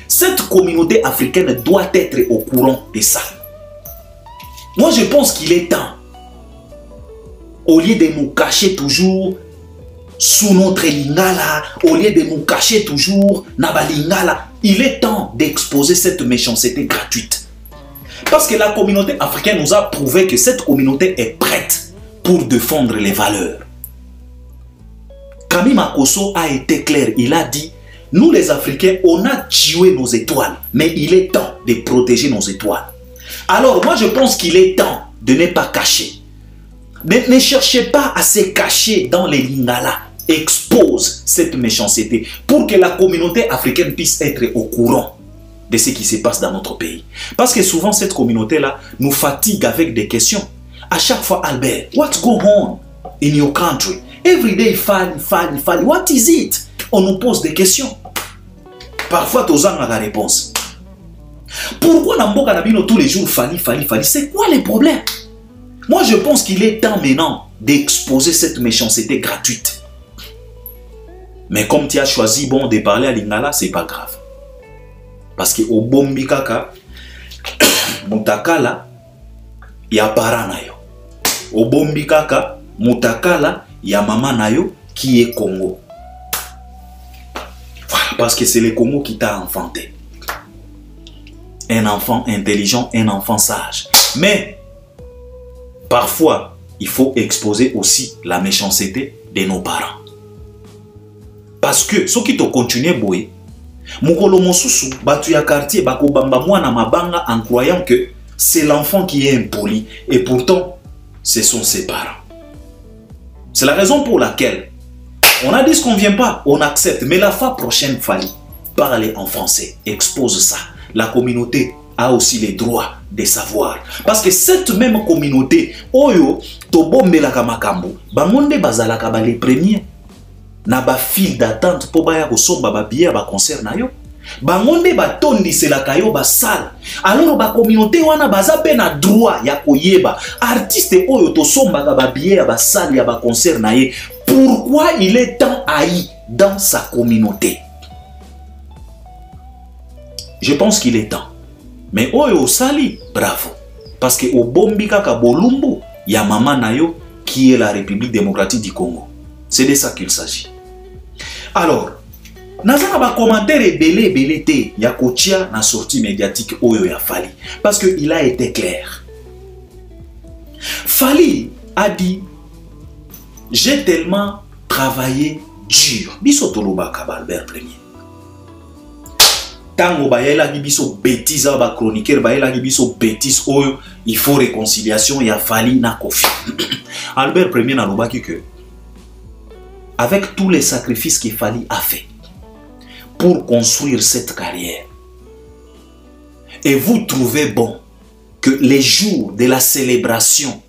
Cette communauté africaine doit être au courant de ça. Moi je pense qu'il est temps, au lieu de nous cacher toujours sous notre lingala, au lieu de nous cacher toujours naba lingala, il est temps d'exposer cette méchanceté gratuite. Parce que la communauté africaine nous a prouvé que cette communauté est prête pour défendre les valeurs. Kami Makosso a été clair, il a dit, nous les Africains, on a tué nos étoiles, mais il est temps de protéger nos étoiles. Alors moi je pense qu'il est temps de ne pas cacher. Ne cherchez pas à se cacher dans les lingala. Expose cette méchanceté pour que la communauté africaine puisse être au courant de ce qui se passe dans notre pays. Parce que souvent cette communauté-là nous fatigue avec des questions. À chaque fois, Albert, what's going on in your country? Every day, Fally. What is it? On nous pose des questions. Parfois, tu as la réponse. Pourquoi Namboka Nabino tous les jours Fally? C'est quoi les problèmes? Moi, je pense qu'il est temps maintenant d'exposer cette méchanceté gratuite. Mais comme tu as choisi bon de parler à Lingala, c'est pas grave. Parce que au bombi kaka, mutakala, ya para nayo. Au bombi kaka, mutakala, ya mama nayo qui est Congo. Voilà, parce que c'est le Congo qui t'a enfanté. Un enfant intelligent, un enfant sage. Mais parfois, il faut exposer aussi la méchanceté de nos parents. Parce que ceux qui te continuent boy, mukolo mosusu batu ya quartier bako bamba mwana mabanga en croyant que c'est l'enfant qui est impoli et pourtant ce sont ses parents. C'est la raison pour laquelle on a dit ce qu'on vient pas, on accepte, mais la fois prochaine Fally, parler en français, expose ça. La communauté a aussi les droits de savoir. Parce que cette même communauté, oyo tobombelaka makambo, bangonde bazalaka ba les premiers. Na ba file d'attente pour baya kosomba ba billet ba concert na yo. Bangonde ba tondi c'est la kayo ba salle. Alors ba communauté wana baza pe na droit ya koyeba artiste oyo to somba ba billet ba salle ya ba concert na ye. Pourquoi il est tant haï dans sa communauté? Je pense qu'il est temps. Mais oyo sali, bravo. Parce que au bombi kaka bolumbu ya mama na yo qui est la République démocratique du Congo. C'est de ça qu'il s'agit. Alors, nazana ba commentaire belé te ya kotia na sortie médiatique oyo ya Fally parce que il a été clair. Fally a dit j'ai tellement travaillé dur. Biso toloba ka Albert Premier. Tango bayela ki biso bêtise ba chroniqueur bayela ki biso bêtise oyo il faut réconciliation ya Fally na Kofi. Albert Premier na lobaki que avec tous les sacrifices que Fally a fait pour construire cette carrière, et vous trouvez bon que les jours de la célébration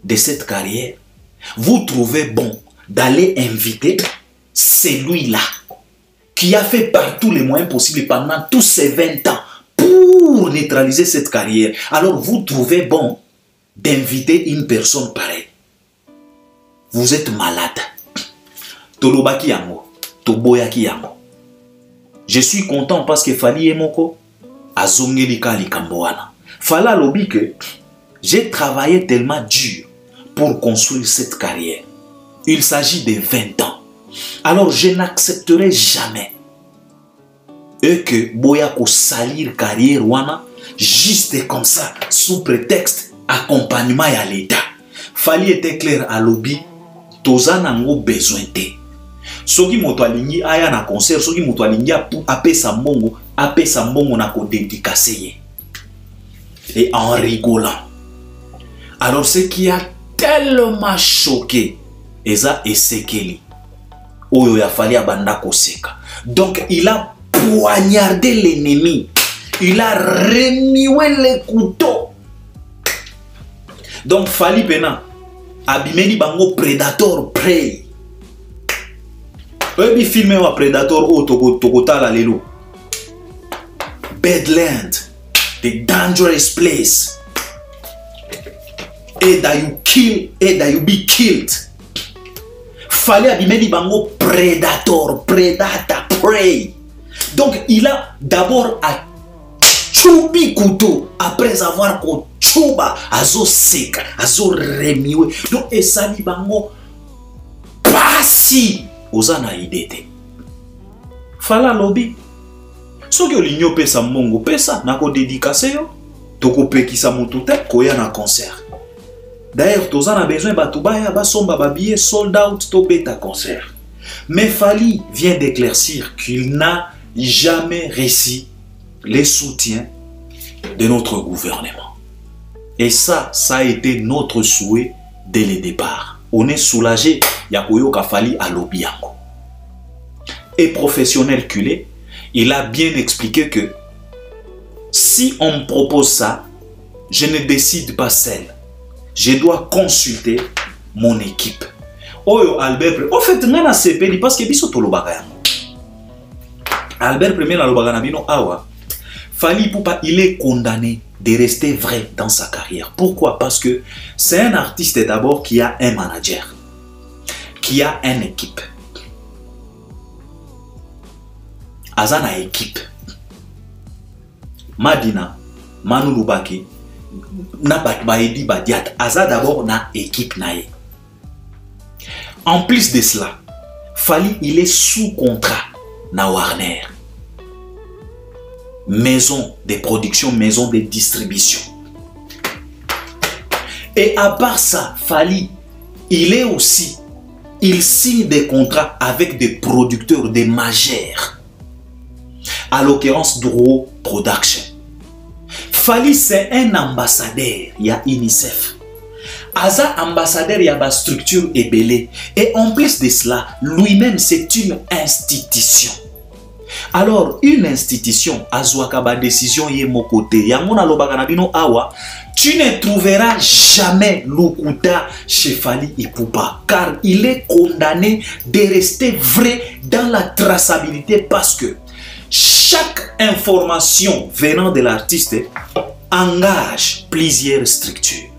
de cette carrière, vous trouvez bon d'aller inviter celui-là qui a fait par tous les moyens possibles pendant tous ces 20 ans pour neutraliser cette carrière. Alors vous trouvez bon d'inviter une personne pareille. Vous êtes malade. Tolobaki yango, toboyaki yango. Je suis content parce que Fally Emoko azongelika likamboana. Fala lobi que j'ai travaillé tellement dur pour construire cette carrière. Il s'agit de 20 ans. Alors je n'accepterai jamais que Boyako salir carrière wana juste comme ça sous prétexte accompagnement à l'État. Fally était clair à lobby, tozanango besoin de. Soki moto alingi aya na concert, soki moto alingi apesa mbongo na ko dédicacer. Et en rigolant. Alors ce qui a tellement choqué Eza Esekeli oyo ya Fally abanda koseka. Donc il a poignardé l'ennemi. Il a remué les couteaux. Donc Fally pena abimeli bango Predator Prey. Oyebi filme wa Predator o tokotala lelo. Badland, the dangerous place. Either you kill, either you be killed. Fally abimeli bango Predator, Prey. Donc il a d'abord à choubi couteau après avoir ko chouba azo seka, azo remiwe. Donc esali bango pasi ozana idete. Fala lobby. Soki olinyo pesa mongo pesa na ko dédicacer yo, toko pekisa mutu te koya na concert. D'ailleurs, tozan a besoin batubaya basomba babiye sold out to beta concert. Mais Fally vient d'éclaircir qu'il n'a jamais reçu les soutiens de notre gouvernement. Et ça a été notre souhait dès le départ. On est soulagé, Yakoyoka Fally à Lobiango. Et professionnel culé, il a bien expliqué que si on me propose ça, je ne décide pas seul. Je dois consulter mon équipe. Oyo Albert, en fait, on a CPD parce que biso tolobaka. Albert Premier na bino awa. Fally Ipupa, il est condamné de rester vrai dans sa carrière. Pourquoi? Parce que c'est un artiste d'abord qui a un manager, qui a une équipe. Azana équipe. Madina, Manu Lubaki, Nabat Baedi Badiat, Aza d'abord na équipe nae. En plus de cela, Fally il est sous contrat na Warner. Maison de production, maison de distribution. Et à part ça, Fally, il signe des contrats avec des producteurs, des majeurs. À l'occurrence, Dro Production. Fally, c'est un ambassadeur, il y a UNICEF. Aza ambassadeur, il y a une structure ébélée. Et en plus de cela, lui-même, c'est une institution. Alors, une institution, Azwakaba décision yé mon côté, Yamona Lobaganabino Awa, tu ne trouveras jamais Lukuta chez Fally Ipupa, car il est condamné de rester vrai dans la traçabilité parce que chaque information venant de l'artiste engage plusieurs structures.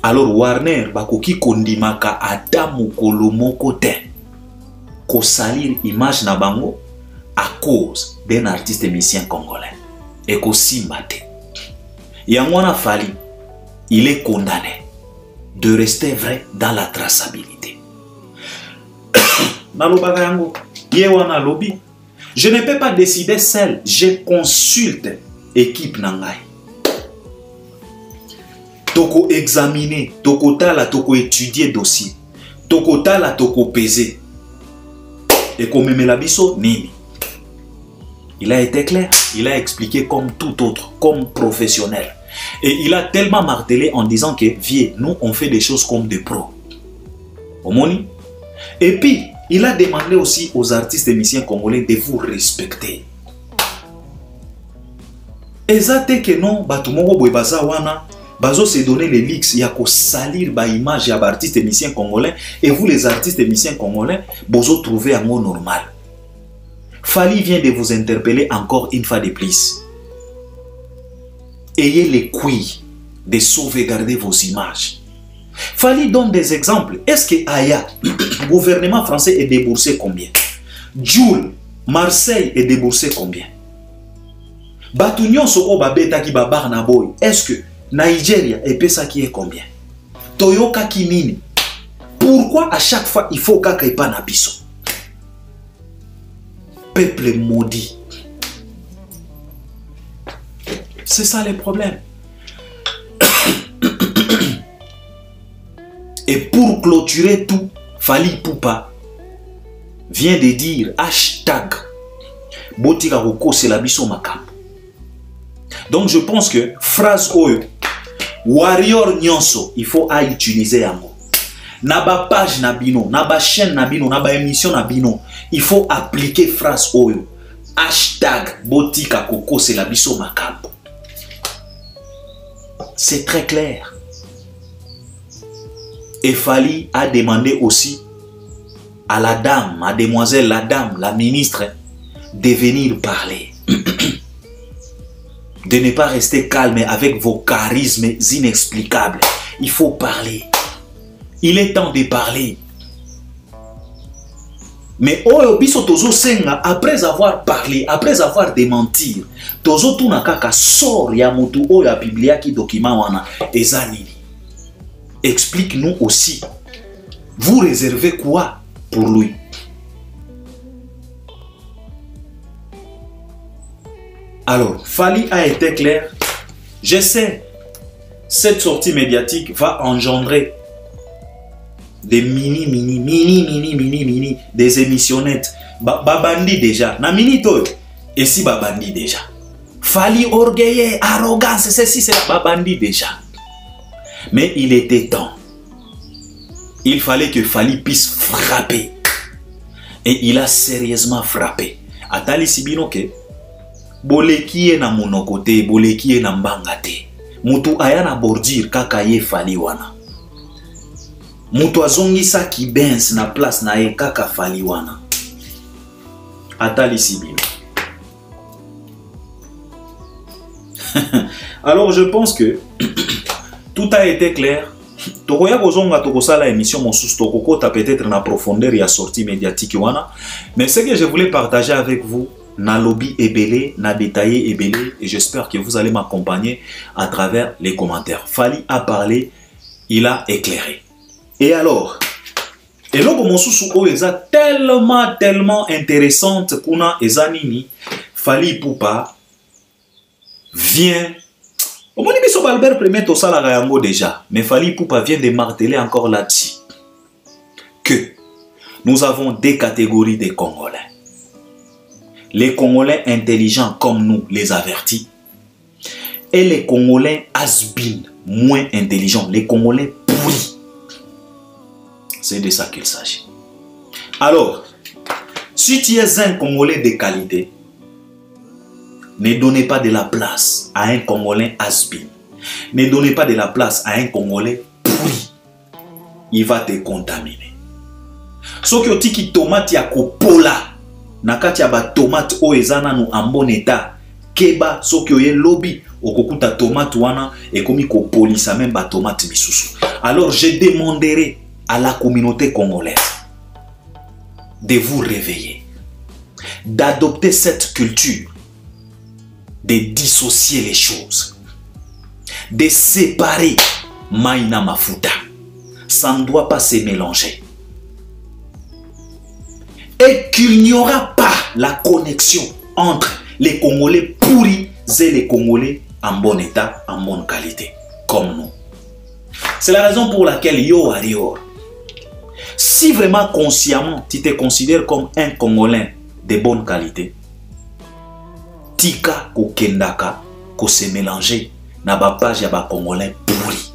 Alors, Warner, Bakoki Kondimaka, Adamu Kolomoko ko salir image na bango à cause d'un artiste musicien congolais et ko simbate. Yangwana Fally, il est condamné de rester vrai dans la traçabilité. Nalobaga yango, yewana lobby. Je ne peux pas décider seul, je consulte équipe nangai. Toko examiner, toko tala, toko étudier dossier, toko tala, toko peser. Et comme Melabiso, Nini. Il a été clair, il a expliqué comme tout autre, comme professionnel. Et il a tellement martelé en disant que, vieux, nous on fait des choses comme des pros. Omoni, Et puis, il a demandé aussi aux artistes et musiciens congolais de vous respecter. Exacte que non, batumoko boy baza wana, bazo se donner les leaks, ya ko salir ba image ya artistes et musiciens congolais, et vous les artistes et musiciens congolais, bozo trouver un mot normal. Fally vient de vous interpeller encore une fois de plus. Ayez les couilles de sauvegarder vos images. Fally donne des exemples. Est-ce que Aya, le gouvernement français, est déboursé combien? Jules, Marseille est déboursé combien? Batunion Soko Babeta qui babar na boy. Est-ce que Nigeria est pesa qui est combien? Toyoka Kinini. Pourquoi à chaque fois il faut kaka ipa na biso? Peuple maudit. C'est ça le problème. Et pour clôturer tout, Fally Ipupa vient de dire hashtag Botika Roko c'est la biso makam. Donc je pense que phrase oyo warrior nyonso il faut à utiliser yango. Na ba page na bino, na ba chaîne na bino, na ba émission na bino, il faut appliquer phrase oyo hashtag Botika Roko c'est la biso makam. C'est très clair. Et Fally a demandé aussi à la dame, à demoiselle la dame, la ministre, de venir parler. De ne pas rester calme avec vos charismes inexplicables. Il faut parler. Il est temps de parler. Mais oyo biso tozo senga après avoir parlé, après avoir démenti, tozo tuna kaka sort ya mutu oyo a biblia ki document wana ezanini. Explique-nous aussi. Vous réservez quoi pour lui? Alors, Fally a été clair. Je sais, cette sortie médiatique va engendrer des mini, des émissionnettes. Babandi déjà. Na mini toyo. Et si babandi déjà. Fally orgueilleux, arrogance, ceci, c'est la babandi déjà. Mais il était temps. Il fallait que Fally puisse frapper. Et il a sérieusement frappé. Atali Sibino ke boleki na monokote, boleki na mbangate. Mutu ayana bordure kaka ye Fally wana. Mutu azongisa ki benz na place na ye kaka Fally wana. Atali Sibino. Alors je pense que tout a été clair. Tokoya kozonga tokosala émission mosusu tokokota peut-être na profondeur ya sortie médiatique wana. Mais ce que je voulais partager avec vous, na lobby ebele, na détaillé ebele, et j'espère que vous allez m'accompagner à travers les commentaires. Fally a parlé, il a éclairé. Et alors, eloko mosusu o eza tellement intéressante kuna ezanini, Fally Ipupa vient. Au moins, Albert Premier tout ça la déjà, mais Fally Ipupa vient de marteler encore là-dessus que nous avons des catégories de Congolais. Les Congolais intelligents comme nous, les avertis, et les Congolais has-been, moins intelligents, les Congolais pourris. C'est de ça qu'il s'agit. Alors, si tu es un Congolais de qualité, ne donnez pas de la place à un Congolais has-been. Ne donnez pas de la place à un Congolais pourri. Il va te contaminer. Ce qui tiki tomate ya kopola, nakati ya ba tomate o ezana nu en bon état, keba ce qui lobby okokuta tomate wana et komi kopolisa même ba tomate misusu. Alors je demanderai à la communauté congolaise de vous réveiller, d'adopter cette culture, de dissocier les choses, de séparer Maïna Mafuta. Ça ne doit pas se mélanger. Et qu'il n'y aura pas la connexion entre les Congolais pourris et les Congolais en bon état, en bonne qualité, comme nous. C'est la raison pour laquelle yo Arior, si vraiment consciemment tu te considères comme un Congolais de bonne qualité, tika ko kendaka ko se mélanger na ba page ya ba Congolais pourri.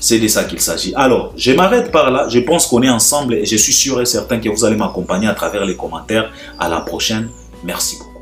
C'est de ça qu'il s'agit. Alors, je m'arrête par là. Je pense qu'on est ensemble et je suis sûr et certain que vous allez m'accompagner à travers les commentaires. À la prochaine. Merci beaucoup.